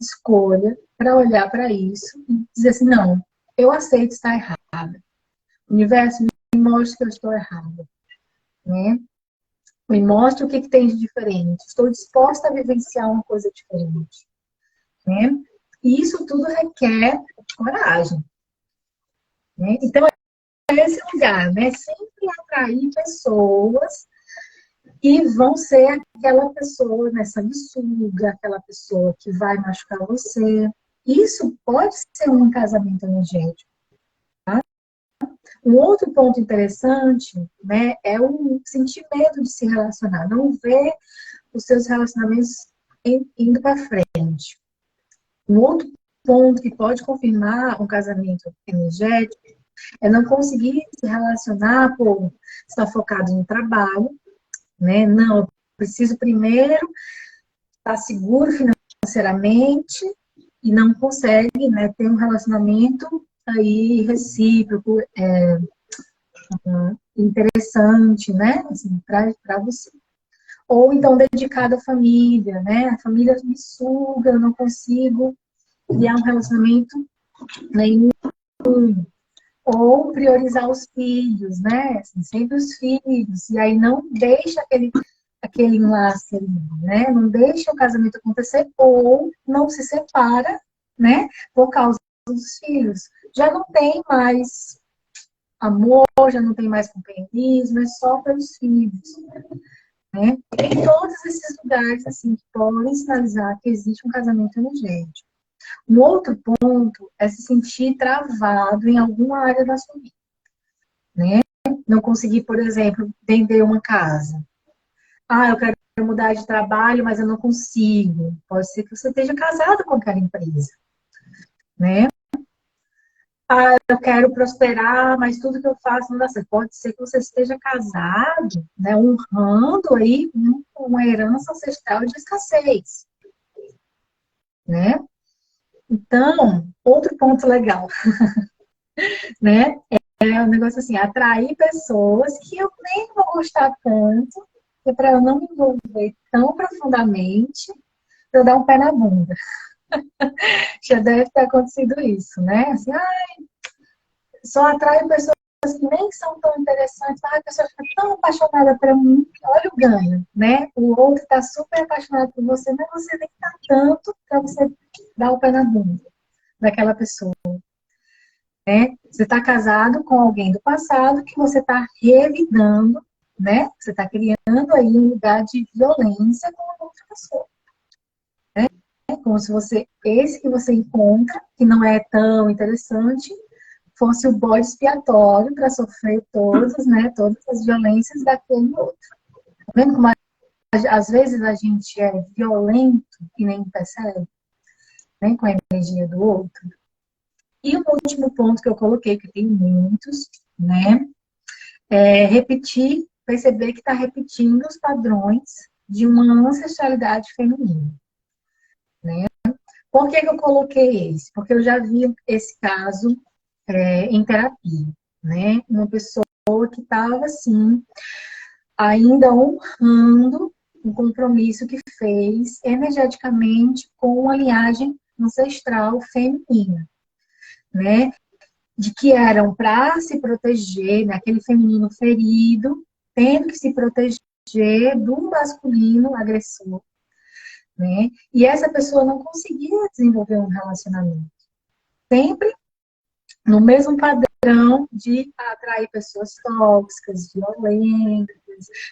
Escolha para olhar para isso e dizer assim, não, eu aceito estar errada. O universo me mostra que eu estou errada, né? Me mostra o que tem de diferente. Estou disposta a vivenciar uma coisa diferente, né? E isso tudo requer coragem, né? Então, é esse lugar, né? Sempre atrair pessoas que vão ser aquela pessoa, né, sanguessuga, aquela pessoa que vai machucar você. Isso pode ser um casamento energético. Tá? Um outro ponto interessante, né, é o sentir medo de se relacionar, não ver os seus relacionamentos indo para frente. Um outro ponto que pode confirmar um casamento energético é não conseguir se relacionar por estar focado no trabalho, né? Não, eu preciso primeiro estar seguro financeiramente e não consegue, né, ter um relacionamento aí recíproco, interessante, né, assim, para você. Ou então dedicado à família, né? A família me suga, eu não consigo criar um relacionamento nenhum. Ou priorizar os filhos, né? Assim, sempre os filhos. E aí não deixa aquele enlace ali, né? Não deixa o casamento acontecer ou não se separa, né? Por causa dos filhos. Já não tem mais amor, já não tem mais companheirismo, é só pelos filhos, né? Tem todos esses lugares, assim, que podem sinalizar que existe um casamento energético. Um outro ponto é se sentir travado em alguma área da sua vida, né? Não conseguir, por exemplo, vender uma casa. Ah, eu quero mudar de trabalho, mas eu não consigo. Pode ser que você esteja casado com aquela empresa, né? Ah, eu quero prosperar, mas tudo que eu faço não dá certo. Pode ser que você esteja casado, né, honrando aí uma herança ancestral de escassez, né? Então, outro ponto legal, né? É um negócio assim, atrair pessoas que eu nem vou gostar tanto, para eu não me envolver tão profundamente, para eu dar um pé na bunda. Já deve ter acontecido isso, né? Assim, só atrai pessoas que nem são tão interessantes, a pessoa fica tão apaixonada por mim, olha o ganho, né? O outro está super apaixonado por você, mas você nem está tanto para você dar o pé na bunda daquela pessoa. Né? Você está casado com alguém do passado que você está revidando, né? Você está criando aí um lugar de violência com a outra pessoa. Né? Como se esse que você encontra, que não é tão interessante, fosse o bode expiatório para sofrer né, todas as violências daquele outro. Tá vendo como às vezes a gente é violento e nem percebe, né, com a energia do outro? E o último ponto que eu coloquei, que tem muitos, né, é perceber que está repetindo os padrões de uma ancestralidade feminina, né? Por que eu coloquei esse? Porque eu já vi esse caso em terapia, né? Uma pessoa que estava, assim, ainda honrando um compromisso que fez energeticamente com a linhagem ancestral feminina, né? De que eram para se proteger, né? Aquele feminino ferido, tendo que se proteger do masculino agressor, né? E essa pessoa não conseguia desenvolver um relacionamento. Sempre no mesmo padrão de atrair pessoas tóxicas, violentas,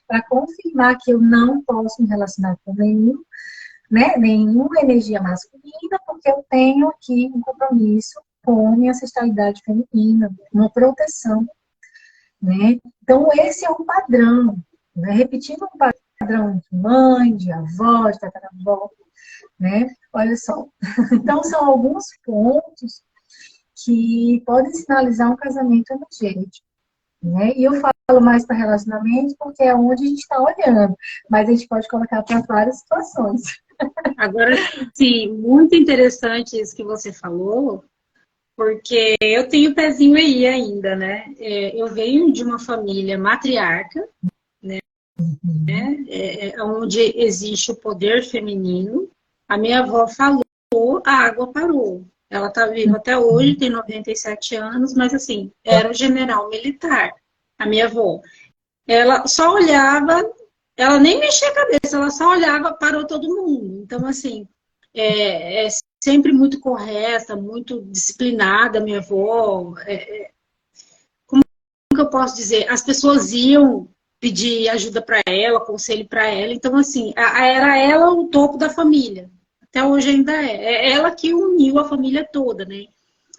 para confirmar que eu não posso me relacionar com nenhum, né, nenhuma energia masculina, porque eu tenho aqui um compromisso com minha ancestralidade feminina, uma proteção, né? Então, esse é um padrão, né? Repetindo um padrão de mãe, de avó, de tataravó, né? Olha só. Então, são alguns pontos que podem sinalizar um casamento energético, né? E eu falo mais para relacionamento porque é onde a gente está olhando, mas a gente pode colocar para várias situações. Agora, sim, muito interessante isso que você falou, porque eu tenho pezinho aí ainda, né? Eu venho de uma família matriarca, né? Onde existe o poder feminino. A minha avó falou, a água parou. Ela está viva até hoje, tem 97 anos, mas assim, era um general militar, a minha avó. Ela só olhava, ela nem mexia a cabeça, ela só olhava, parou todo mundo. Então, assim, é sempre muito correta, muito disciplinada, minha avó. Como que eu posso dizer? As pessoas iam pedir ajuda para ela, conselho para ela. Então, assim, era ela o topo da família. Até hoje ainda é. É ela que uniu a família toda, né?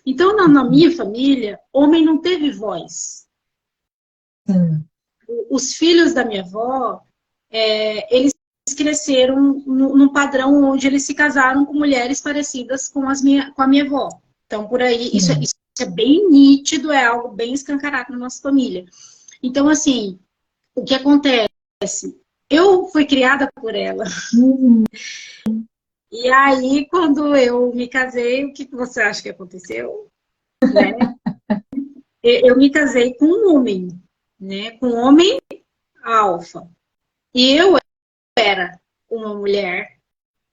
Então, na minha família, homem não teve voz. Os filhos da minha avó, eles cresceram num padrão onde eles se casaram com mulheres parecidas com a minha avó. Então, por aí, isso é bem nítido, é algo bem escancarado na nossa família. Então, assim, o que acontece? Eu fui criada por ela. E aí, quando eu me casei, o que você acha que aconteceu? Né? Eu me casei com um homem, né? Com um homem alfa. E eu era uma mulher,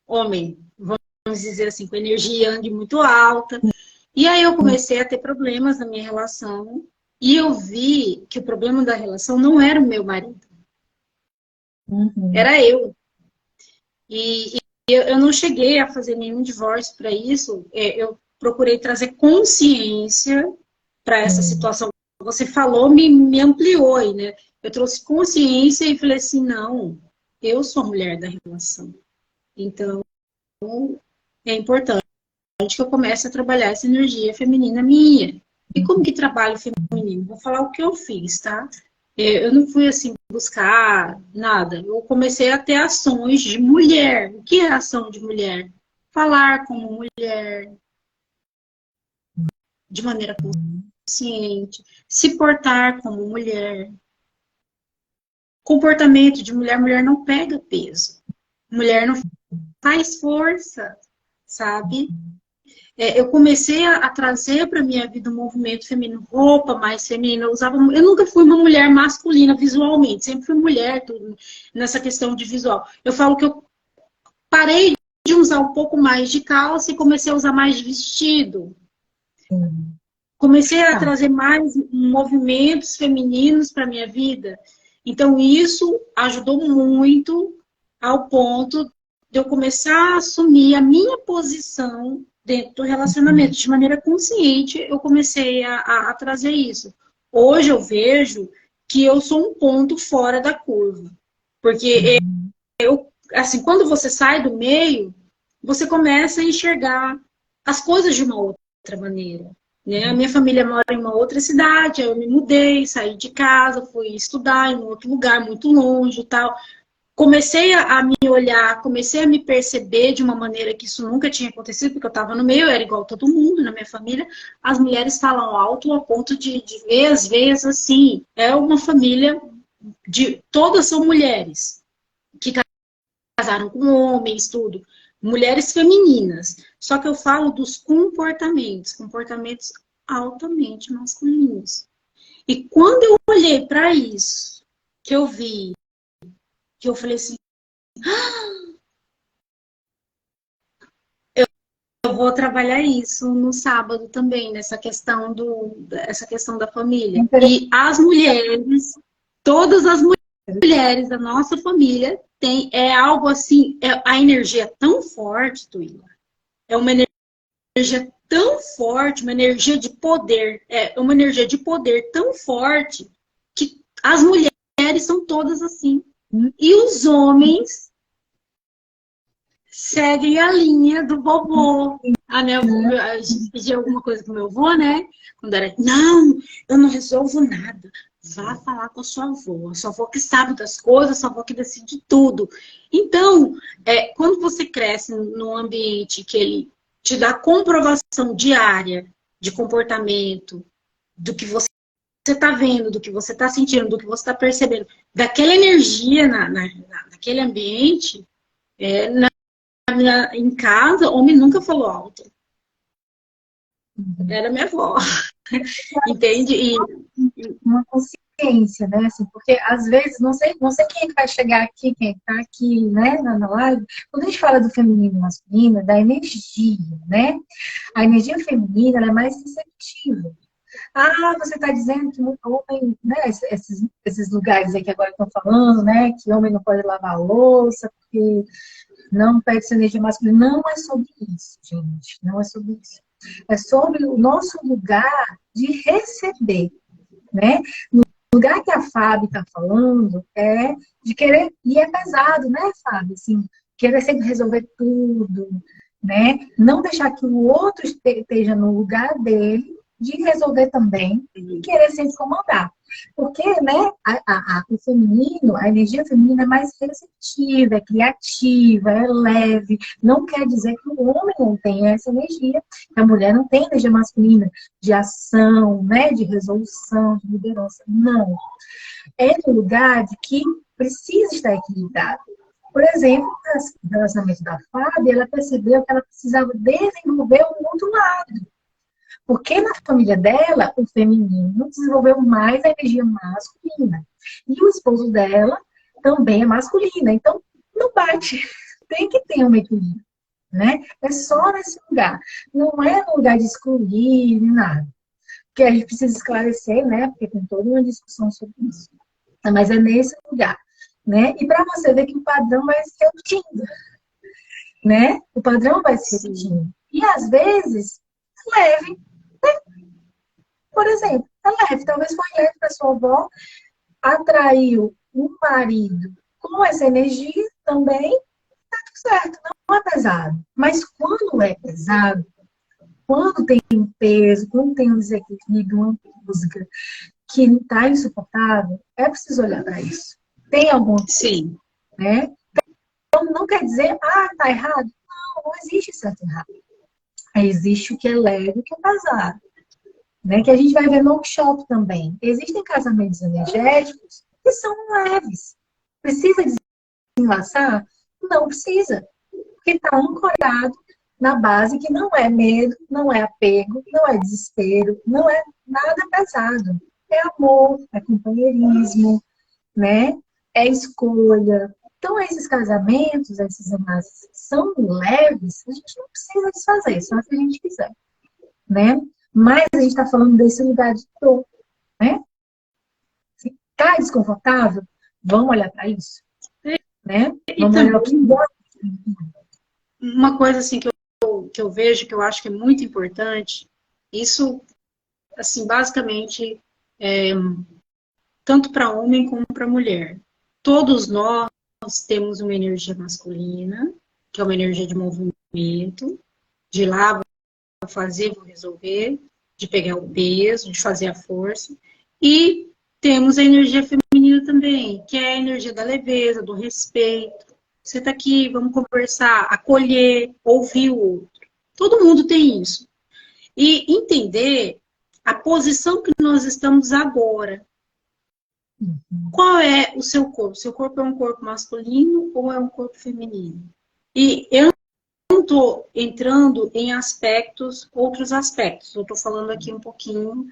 homem, vamos dizer assim, com energia yang muito alta. E aí eu comecei a ter problemas na minha relação. E eu vi que o problema da relação não era o meu marido. Era eu. E eu não cheguei a fazer nenhum divórcio para isso. Eu procurei trazer consciência para essa situação. Você falou, me ampliou aí, né? Eu trouxe consciência e falei assim, não, eu sou a mulher da relação. Então, é importante que eu comece a trabalhar essa energia feminina minha. E como que trabalho feminino? Vou falar o que eu fiz, tá? Eu não fui assim buscar nada. Eu comecei a ter ações de mulher. O que é ação de mulher? Falar como mulher, de maneira consciente, se portar como mulher. Comportamento de mulher, mulher não pega peso. Mulher não faz força, sabe? Eu comecei a trazer para minha vida um movimento feminino, roupa mais feminina. Eu nunca fui uma mulher masculina visualmente, sempre fui mulher tudo, nessa questão de visual. Eu falo que eu parei de usar um pouco mais de calça e comecei a usar mais de vestido. Comecei a trazer mais movimentos femininos para minha vida. Então, isso ajudou muito ao ponto de eu começar a assumir a minha posição dentro do relacionamento. De maneira consciente, eu comecei a trazer isso. Hoje eu vejo que eu sou um ponto fora da curva. Porque, assim, quando você sai do meio, você começa a enxergar as coisas de uma outra maneira. Né? A minha família mora em uma outra cidade, eu me mudei, saí de casa, fui estudar em um outro lugar, muito longe e tal. Comecei a me olhar, comecei a me perceber de uma maneira que isso nunca tinha acontecido, porque eu estava no meio, eu era igual todo mundo na minha família. As mulheres falam alto a ponto de ver, às vezes, assim, é uma família todas são mulheres, que casaram com homens, tudo. Mulheres femininas. Só que eu falo dos comportamentos altamente masculinos. E quando eu olhei para isso, que eu vi, que eu falei assim, eu vou trabalhar isso no sábado também, nessa questão essa questão da família. E as mulheres, todas as mulheres da nossa família algo assim, a energia é tão forte, Tuila. É uma energia tão forte, uma energia de poder, uma energia de poder tão forte que as mulheres são todas assim. E os homens seguem a linha do vovô. A gente pedia alguma coisa pro meu avô, né? Quando era, não, eu não resolvo nada. Vá falar com a sua avó que sabe das coisas, a sua avó que decide tudo. Então, quando você cresce num ambiente que ele te dá comprovação diária de comportamento, do que você está vendo, do que você está sentindo, do que você está percebendo, daquela energia naquele ambiente, em casa, homem nunca falou alto. Era minha avó. Entende? uma consciência, né? Assim, porque às vezes, não sei quem é que vai chegar aqui, quem é que tá aqui, né, na live, quando a gente fala do feminino e masculino, da energia, né? A energia feminina, ela é mais receptiva. Ah, você está dizendo que homem, né, esses lugares aí que agora estão falando, né, que homem não pode lavar a louça, porque não pede essa energia masculina. Não é sobre isso, gente. Não é sobre isso. É sobre o nosso lugar de receber, né? O lugar que a Fábio está falando é de querer, e é pesado, né, Fábio? Assim, querer sempre resolver tudo, né? Não deixar que o outro esteja no lugar dele, de resolver também, e querer sempre comandar. Porque, né, o feminino, a energia feminina é mais receptiva, é criativa, é leve. Não quer dizer que o homem não tenha essa energia, que a mulher não tem energia masculina de ação, né, de resolução, de liderança. Não. É no lugar de que precisa estar equilibrado. Por exemplo, no relacionamento da Fábio, ela percebeu que ela precisava desenvolver um outro lado. Porque na família dela, o feminino desenvolveu mais a energia masculina. E o esposo dela também é masculina. Então, não bate. Tem que ter um equilíbrio, né? É só nesse lugar. Não é no lugar de excluir, nem nada. Porque a gente precisa esclarecer, né? Porque tem toda uma discussão sobre isso. Mas é nesse lugar, né? E para você ver que o padrão vai se repetindo, né? O padrão vai se repetindo. E às vezes, leve. Por exemplo, é leve, talvez foi leve para sua avó, atraiu um marido com essa energia também, tá tudo certo, não é pesado. Mas quando é pesado, quando tem um peso, quando tem um desequilíbrio, uma música que está insuportável, é preciso olhar para isso. Tem algum Sim, né? Então não quer dizer, tá errado. Não existe certo e errado. Existe o que é leve e o que é pesado. Né, que a gente vai ver no workshop também. Existem casamentos energéticos que são leves. Precisa desenlaçar? Não precisa. Porque está ancorado na base que não é medo, não é apego, não é desespero, não é nada pesado. É amor, é companheirismo, né? É escolha. Então, esses casamentos, esses enlaces são leves, a gente não precisa desfazer, só se a gente quiser, né? Mas a gente está falando desse lugar de dor, né? Se está desconfortável, vamos olhar para isso, né? Vamos olhar o que dói. Uma coisa assim que eu vejo, que eu acho que é muito importante, isso, assim, basicamente, tanto para homem como para mulher. Todos nós temos uma energia masculina, que é uma energia de movimento, de ir lá, vou fazer, vou resolver, de pegar o peso, de fazer a força. E temos a energia feminina também, que é a energia da leveza, do respeito. Você está aqui, vamos conversar, acolher, ouvir o outro. Todo mundo tem isso. E entender a posição que nós estamos agora. Qual é o seu corpo? Seu corpo é um corpo masculino ou é um corpo feminino? E eu não estou entrando em outros aspectos. Eu estou falando aqui um pouquinho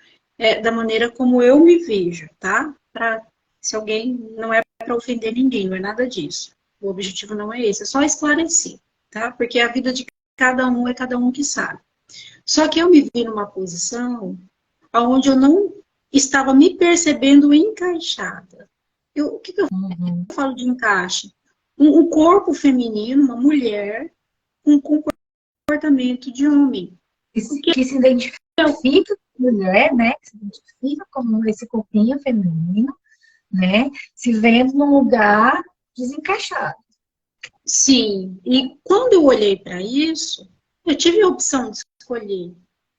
da maneira como eu me vejo, tá? Se alguém não é para ofender ninguém, não é nada disso. O objetivo não é esse, é só esclarecer, tá? Porque a vida de cada um é cada um que sabe. Só que eu me vi numa posição onde eu não estava me percebendo encaixada. O que eu falo de encaixe? Um corpo feminino, uma mulher, com comportamento de homem. Que se identifica com mulher, né? Que se identifica como esse corpinho feminino, né? Se vendo num lugar desencaixado. Sim, e quando eu olhei para isso, eu tive a opção de escolher.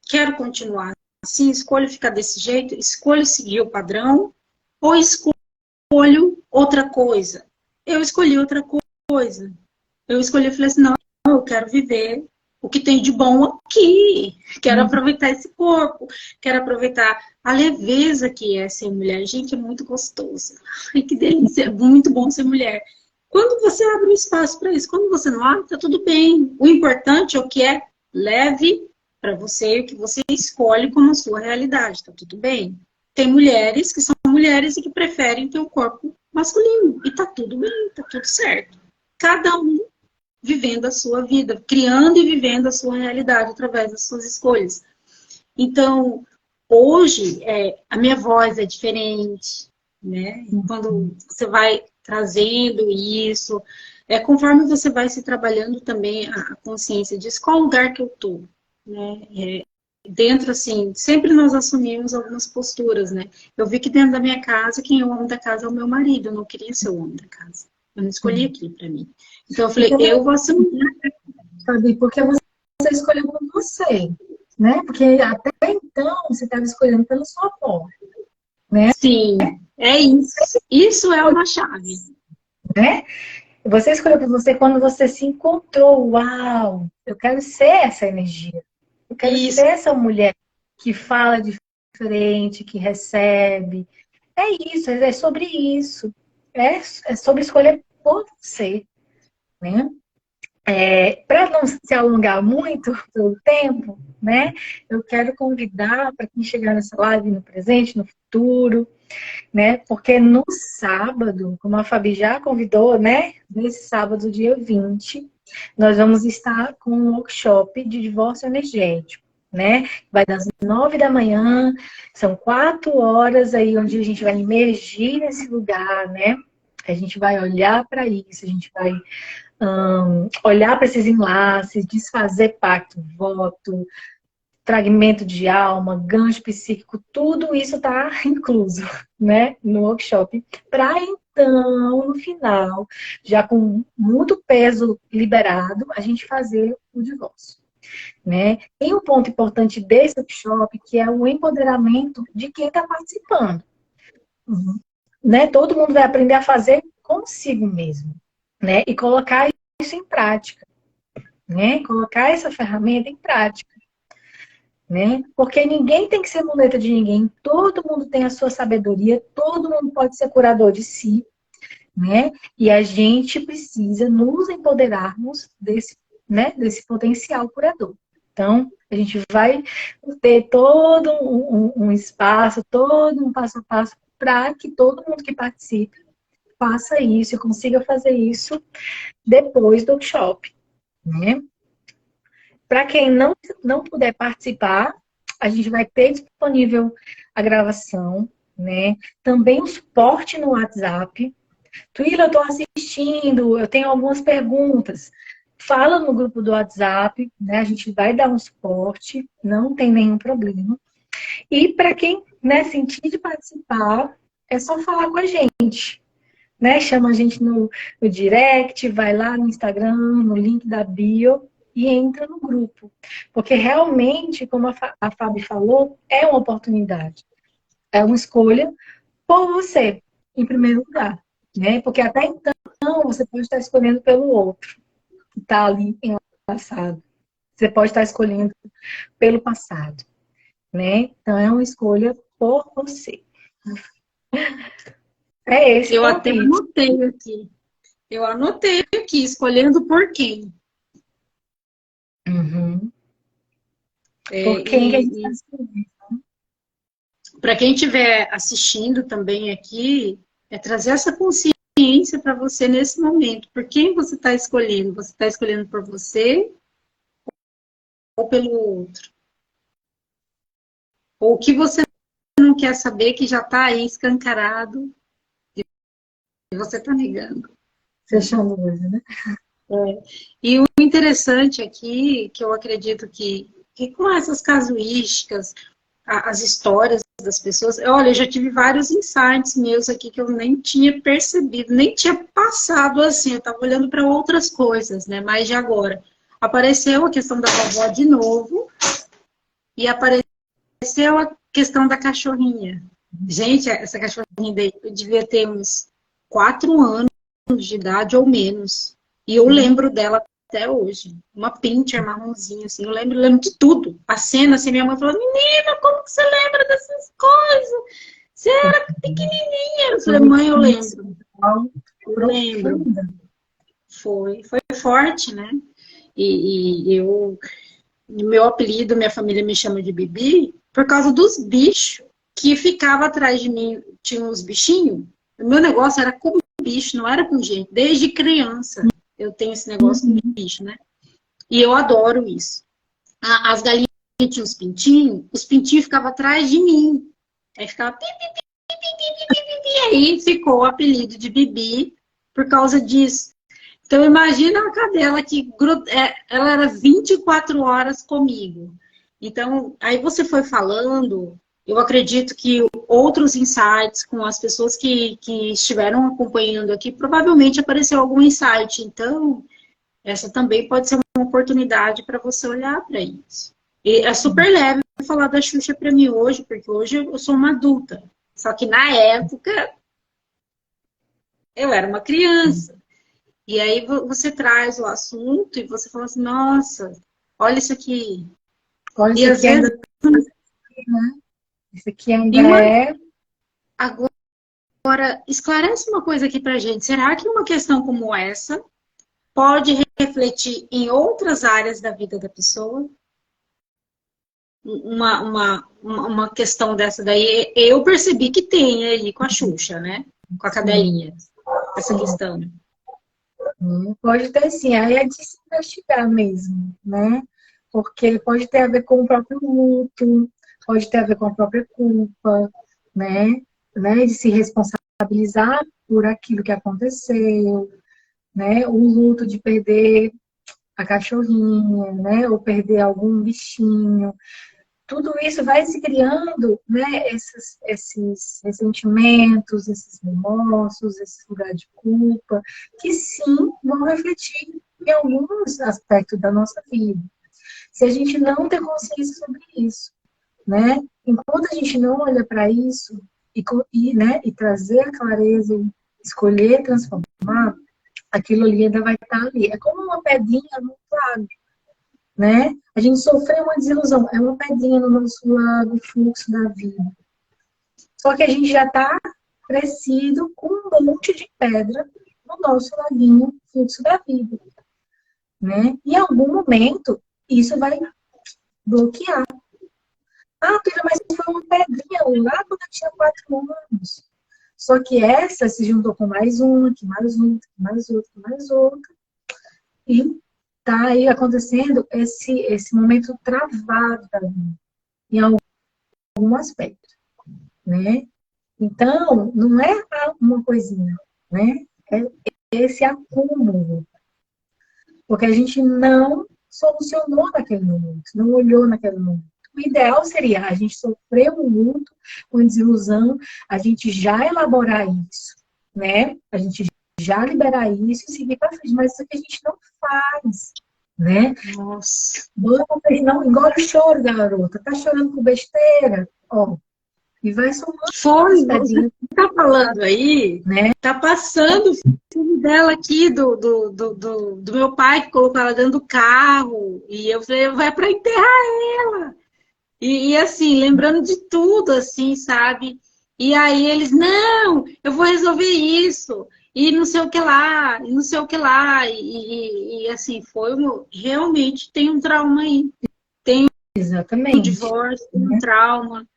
Quero continuar assim, escolho ficar desse jeito, escolho seguir o padrão, ou escolho outra coisa. Eu escolhi outra coisa. Eu escolhi, falei assim, não, eu quero viver o que tem de bom aqui. Quero aproveitar esse corpo, quero aproveitar a leveza que é ser mulher. Gente, é muito gostoso. Ai, que delícia, é muito bom ser mulher. Quando você abre um espaço para isso, quando você não abre, tá tudo bem. O importante é o que é leve para você e o que você escolhe como a sua realidade, tá tudo bem? tem mulheres que são mulheres e que preferem ter o corpo masculino. E tá tudo bem, tá tudo certo. Cada um vivendo a sua vida, criando e vivendo a sua realidade através das suas escolhas. Então, hoje, a minha voz é diferente, né? Quando você vai trazendo isso, conforme você vai se trabalhando também a consciência disso, qual lugar que eu tô, né? Dentro, assim, sempre nós assumimos algumas posturas, né? Eu vi que dentro da minha casa, quem é o homem da casa é o meu marido, eu não queria ser o homem da casa. Eu não escolhi aquilo para mim. Então, eu falei, eu vou assumir. Sabe, porque você escolheu por você, né? Porque até então você estava escolhendo pela sua avó, né? Sim, é isso. Isso é uma chave. Né? Você escolheu por você quando você se encontrou. Uau, eu quero ser essa energia. Eu quero Isso. ser essa mulher que fala diferente, que recebe. É isso, é sobre isso. É sobre escolher por você, né? Para não se alongar muito pelo tempo, né? Eu quero convidar para quem chegar nessa live no presente, no futuro, né? Porque no sábado, como a Fabi já convidou, né? Nesse sábado, dia 20, nós vamos estar com um workshop de divórcio energético, né? Vai das 9 da manhã, são 4 horas aí onde a gente vai emergir nesse lugar, né? A gente vai olhar para isso, a gente vai olhar para esses enlaces, desfazer pacto, voto, fragmento de alma, gancho psíquico, tudo isso está incluso, né, no workshop. Para então, no final, já com muito peso liberado, a gente fazer o divórcio. Né? Tem um ponto importante desse workshop que é o empoderamento de quem está participando. Né? Todo mundo vai aprender a fazer consigo mesmo, né? E colocar isso em prática, né? Colocar essa ferramenta em prática, né? Porque ninguém tem que ser muleta de ninguém, todo mundo tem a sua sabedoria, todo mundo pode ser curador de si, né? E a gente precisa nos empoderarmos desse, né, desse potencial curador. Então, a gente vai ter todo um espaço, todo um passo a passo para que todo mundo que participe faça isso e consiga fazer isso depois do workshop, né? Para quem não puder participar, a gente vai ter disponível a gravação, né? Também o suporte no WhatsApp. Twila, eu estou assistindo, eu tenho algumas perguntas. Fala no grupo do WhatsApp, né? A gente vai dar um suporte, não tem nenhum problema. E para quem, né, sentir de participar, é só falar com a gente. Né? Chama a gente no direct, vai lá no Instagram, no link da bio e entra no grupo. Porque realmente, como a Fábio falou, é uma oportunidade. É uma escolha por você, em primeiro lugar. Né? Porque até então você pode estar escolhendo pelo outro, que está ali em passado. Você pode estar escolhendo pelo passado. Né? Então é uma escolha por você. É esse Eu até convite. anotei aqui. Eu anotei aqui, escolhendo por quem. Uhum. Por quem que a gente está escolhendo? Para quem estiver assistindo também aqui, é trazer essa consciência para você nesse momento. Por quem você está escolhendo? Você está escolhendo por você ou pelo outro? Ou o que você não quer saber que já está aí escancarado e você está negando. Fechando hoje, né? E o interessante aqui, que eu acredito que com essas casuísticas, as histórias das pessoas, olha, eu já tive vários insights meus aqui que eu nem tinha percebido, nem tinha passado assim, eu estava olhando para outras coisas, né? Mas de agora. Apareceu a questão da vovó de novo e apareceu a questão da cachorrinha. Gente, essa cachorrinha daí, eu devia ter uns 4 anos de idade ou menos. E eu lembro dela até hoje. Uma pincher marronzinha, assim. Eu lembro de tudo. A cena, assim, minha mãe falou, menina, como que você lembra dessas coisas? Você era pequenininha. Eu falei, mãe, eu lembro. Eu lembro. Foi forte, né? E eu, meu apelido, minha família me chama de Bibi, por causa dos bichos que ficava atrás de mim, tinha uns bichinhos. O meu negócio era com bicho, não era com gente. Desde criança eu tenho esse negócio com bicho, né? E eu adoro isso. As galinhas tinham os pintinhos ficavam atrás de mim. Aí ficava pi, pi, pi, pi, pi, pi, pi, pi, pi, e aí ficou o apelido de Bibi por causa disso. Então imagina uma cadela que ela era 24 horas comigo. Então, aí você foi falando, eu acredito que outros insights com as pessoas que estiveram acompanhando aqui, provavelmente apareceu algum insight. Então, essa também pode ser uma oportunidade para você olhar para isso. E é super leve falar da Xuxa para mim hoje, porque hoje eu sou uma adulta. Só que na época, eu era uma criança. E aí você traz o assunto e você fala assim, nossa, olha isso aqui. Olha, E às vezes... né? Isso aqui ainda é... Agora, esclarece uma coisa aqui pra gente. Será que uma questão como essa pode refletir em outras áreas da vida da pessoa? Uma questão dessa daí, eu percebi que tem aí com a Xuxa, né? Com a cadelinha, essa questão. Pode ter sim, aí é de se investigar mesmo, né? Porque pode ter a ver com o próprio luto, pode ter a ver com a própria culpa, né? De se responsabilizar por aquilo que aconteceu, né? O luto de perder a cachorrinha, né? Ou perder algum bichinho. Tudo isso vai se criando, né? Esses ressentimentos, esses remorsos, esses lugares de culpa, que sim vão refletir em alguns aspectos da nossa vida. Se a gente não ter consciência sobre isso, né? Enquanto a gente não olha para isso e trazer a clareza e escolher transformar, aquilo ali ainda vai estar ali. É como uma pedrinha no lago, né? A gente sofreu uma desilusão, é uma pedrinha no nosso lago, fluxo da vida. Só que a gente já está crescido com um monte de pedra no nosso laguinho, fluxo da vida, né? Em algum momento, isso vai bloquear. Ah, Tuíra, mas foi uma pedrinha lá quando eu tinha 4 anos. Só que essa se juntou com mais uma, que mais outra, que mais outra, que mais outra. E tá aí acontecendo esse momento travado da vida, em algum aspecto, né? Então, não é uma coisinha, né? É esse acúmulo. Porque a gente não solucionou naquele momento, não olhou naquele momento. O ideal seria a gente sofrer um luto, uma desilusão, a gente já elaborar isso, né? A gente já liberar isso e seguir para frente. Mas isso aqui a gente não faz, né? Nossa. Não engole o choro, garota. Tá chorando por besteira? Ó, e vai somando. Foi, você tá falando aí, né? Tá passando o filme dela aqui, do meu pai, que colocou ela dentro do carro. E eu falei, vai para enterrar ela. E assim, lembrando de tudo, assim, sabe? E aí eles, não, eu vou resolver isso. E não sei o que lá, e não sei o que lá. E assim, realmente tem um trauma aí. Tem Exatamente. um divórcio, tem um trauma.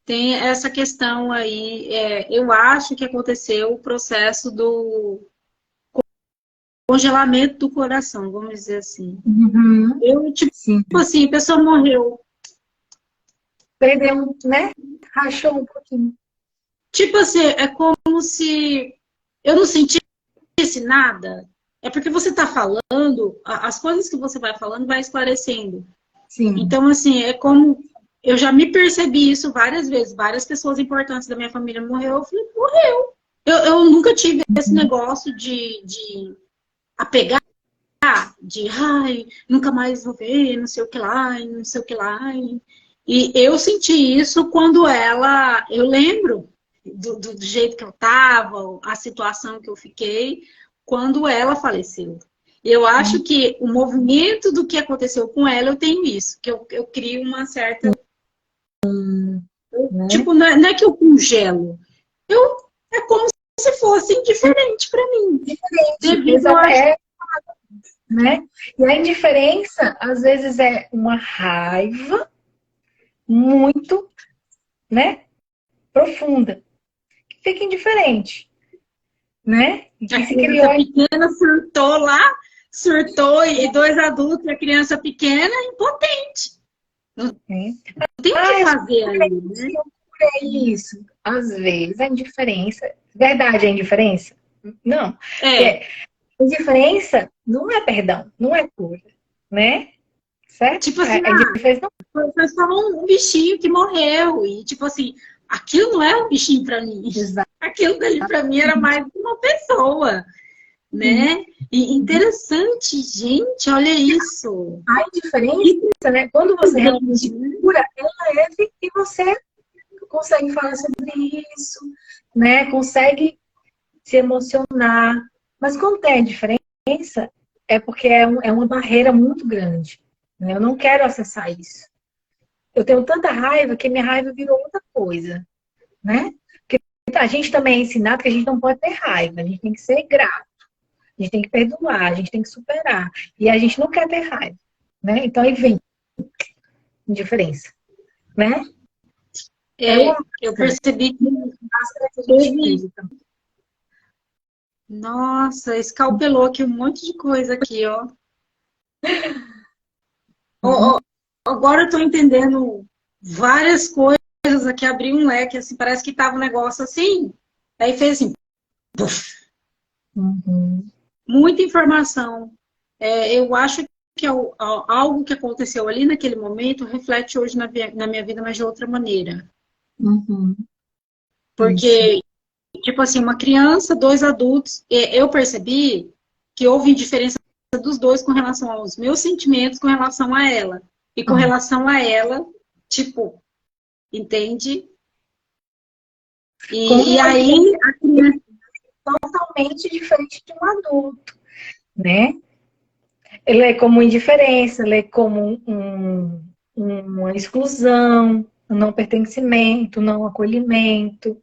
Tem essa questão aí, eu acho que aconteceu o processo do congelamento do coração, vamos dizer assim. Uhum. Sim. Assim, a pessoa morreu. Perdeu, né? Rachou um pouquinho. Tipo assim, é como se eu não sentisse nada. É porque você está falando, as coisas que você vai falando vai esclarecendo. Sim. Então, assim, é como... Eu já me percebi isso várias vezes. Várias pessoas importantes da minha família morreu. Eu falei, morreu. Eu nunca tive esse negócio de apegar, de ai, nunca mais vou ver, não sei o que lá, não sei o que lá. E eu senti isso quando eu lembro do jeito que eu estava, a situação que eu fiquei, quando ela faleceu. Eu acho que o movimento do que aconteceu com ela, eu tenho isso, que eu crio uma certa... Tipo, não é que eu congelo. É como se fosse indiferente para mim. Diferente, né? E a indiferença, às vezes, é uma raiva muito, né? profunda, que fica indiferente, né? E que A se criança criou. pequena surtou, e dois adultos, e a criança pequena, impotente. Não tem o que Eu fazer ali, né? procurei isso. Às vezes a indiferença. Verdade, a indiferença? Não. É, Porque indiferença não é perdão, não é cura, né? Certo? tipo assim, A indiferença não. foi só um bichinho que morreu. E, tipo assim, aquilo não é um bichinho pra mim. Aquilo dali pra mim era mais uma pessoa, né? E interessante, gente, olha isso. A indiferença, Que né? Quando você realmente presente, né? cura, ela é leve e você consegue falar sobre isso, né? Consegue se emocionar. Mas quando tem a diferença, é porque é uma barreira muito grande, né? Eu não quero acessar isso. Eu tenho tanta raiva que minha raiva virou outra coisa, né? Porque a gente também é ensinado que a gente não pode ter raiva, a gente tem que ser grato, a gente tem que perdoar, a gente tem que superar. E a gente não quer ter raiva, né? Então aí vem indiferença, né? É uma Eu máscara, percebi que máscara que a gente teve. usa. Nossa, escalpelou aqui um monte de coisa aqui, ó. Ó, Uhum. ó, agora eu tô entendendo várias coisas aqui, abri um leque, assim, parece que tava um negócio assim, aí fez assim, puf, Uhum. muita informação. Eu acho que algo que aconteceu ali naquele momento reflete hoje na minha vida, mas de outra maneira. Uhum. Isso. Porque, tipo assim, uma criança, dois adultos, eu percebi que houve diferença dos dois com relação aos meus sentimentos, com relação a ela. E com Ah, relação a ela, tipo, entende? E como aí a criança. totalmente diferente de um adulto, né? Ele é como indiferença, ele é como uma exclusão, um não pertencimento, um não acolhimento,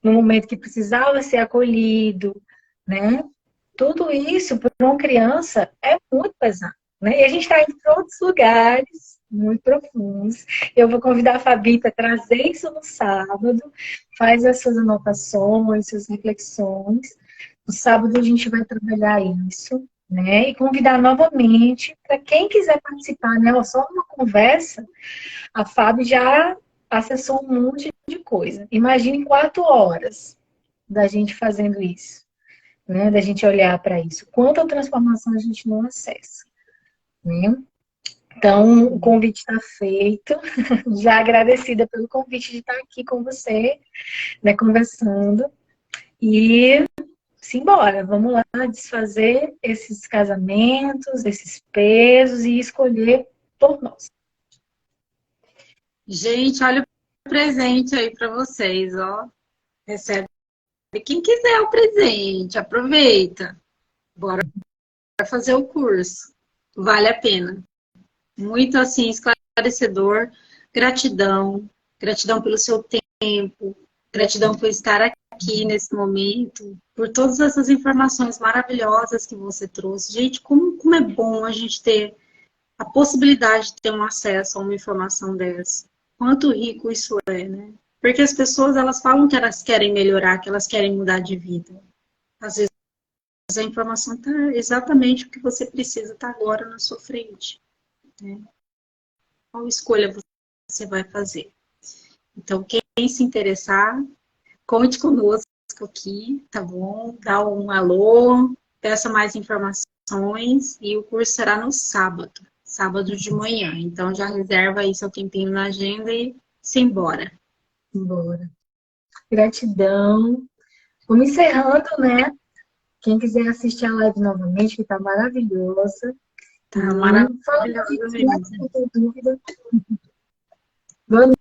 no momento que precisava ser acolhido, né? Tudo isso para uma criança é muito pesado, né? E a gente está indo para outros lugares muito profundos. Eu vou convidar a Fabi para trazer isso no sábado, faz as suas anotações, suas reflexões. No sábado a gente vai trabalhar isso, né? E convidar novamente para quem quiser participar, né? Só uma conversa, a Fabi já acessou um monte de coisa. Imagine 4 horas da gente fazendo isso, né? Da gente olhar para isso. Quanta transformação a gente não acessa, né? Então, o convite está feito. Já agradecida pelo convite de estar aqui com você, né, conversando. E simbora, vamos lá desfazer esses casamentos, esses pesos e escolher por nós. Gente, olha o presente aí para vocês, ó. Recebe quem quiser o presente, aproveita. Bora fazer o curso. Vale a pena. Muito assim, esclarecedor. Gratidão. Gratidão pelo seu tempo. Gratidão por estar aqui nesse momento. Por todas essas informações maravilhosas que você trouxe. Gente, como é bom a gente ter a possibilidade de ter um acesso a uma informação dessa. Quanto rico isso é, né? Porque as pessoas, elas falam que elas querem melhorar, que elas querem mudar de vida. Às vezes a informação está exatamente o que você precisa, está agora na sua frente, né? Qual escolha você vai fazer? Então, quem se interessar, conte conosco aqui, tá bom? Dá um alô, peça mais informações e o curso será no sábado, sábado de manhã. Então, já reserva aí seu tempinho na agenda e simbora. Embora. Gratidão. Vamos encerrando, né? Quem quiser assistir a live novamente, que tá maravilhosa. Tá Fala maravilhoso comigo, né? Se mesmo. não tem dúvida. Boa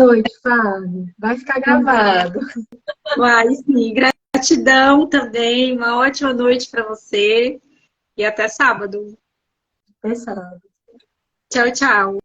noite, Fábio. Vai ficar gravado. Vai, sim. Gratidão também. Uma ótima noite para você. E até sábado. Até sábado. Tchau, tchau.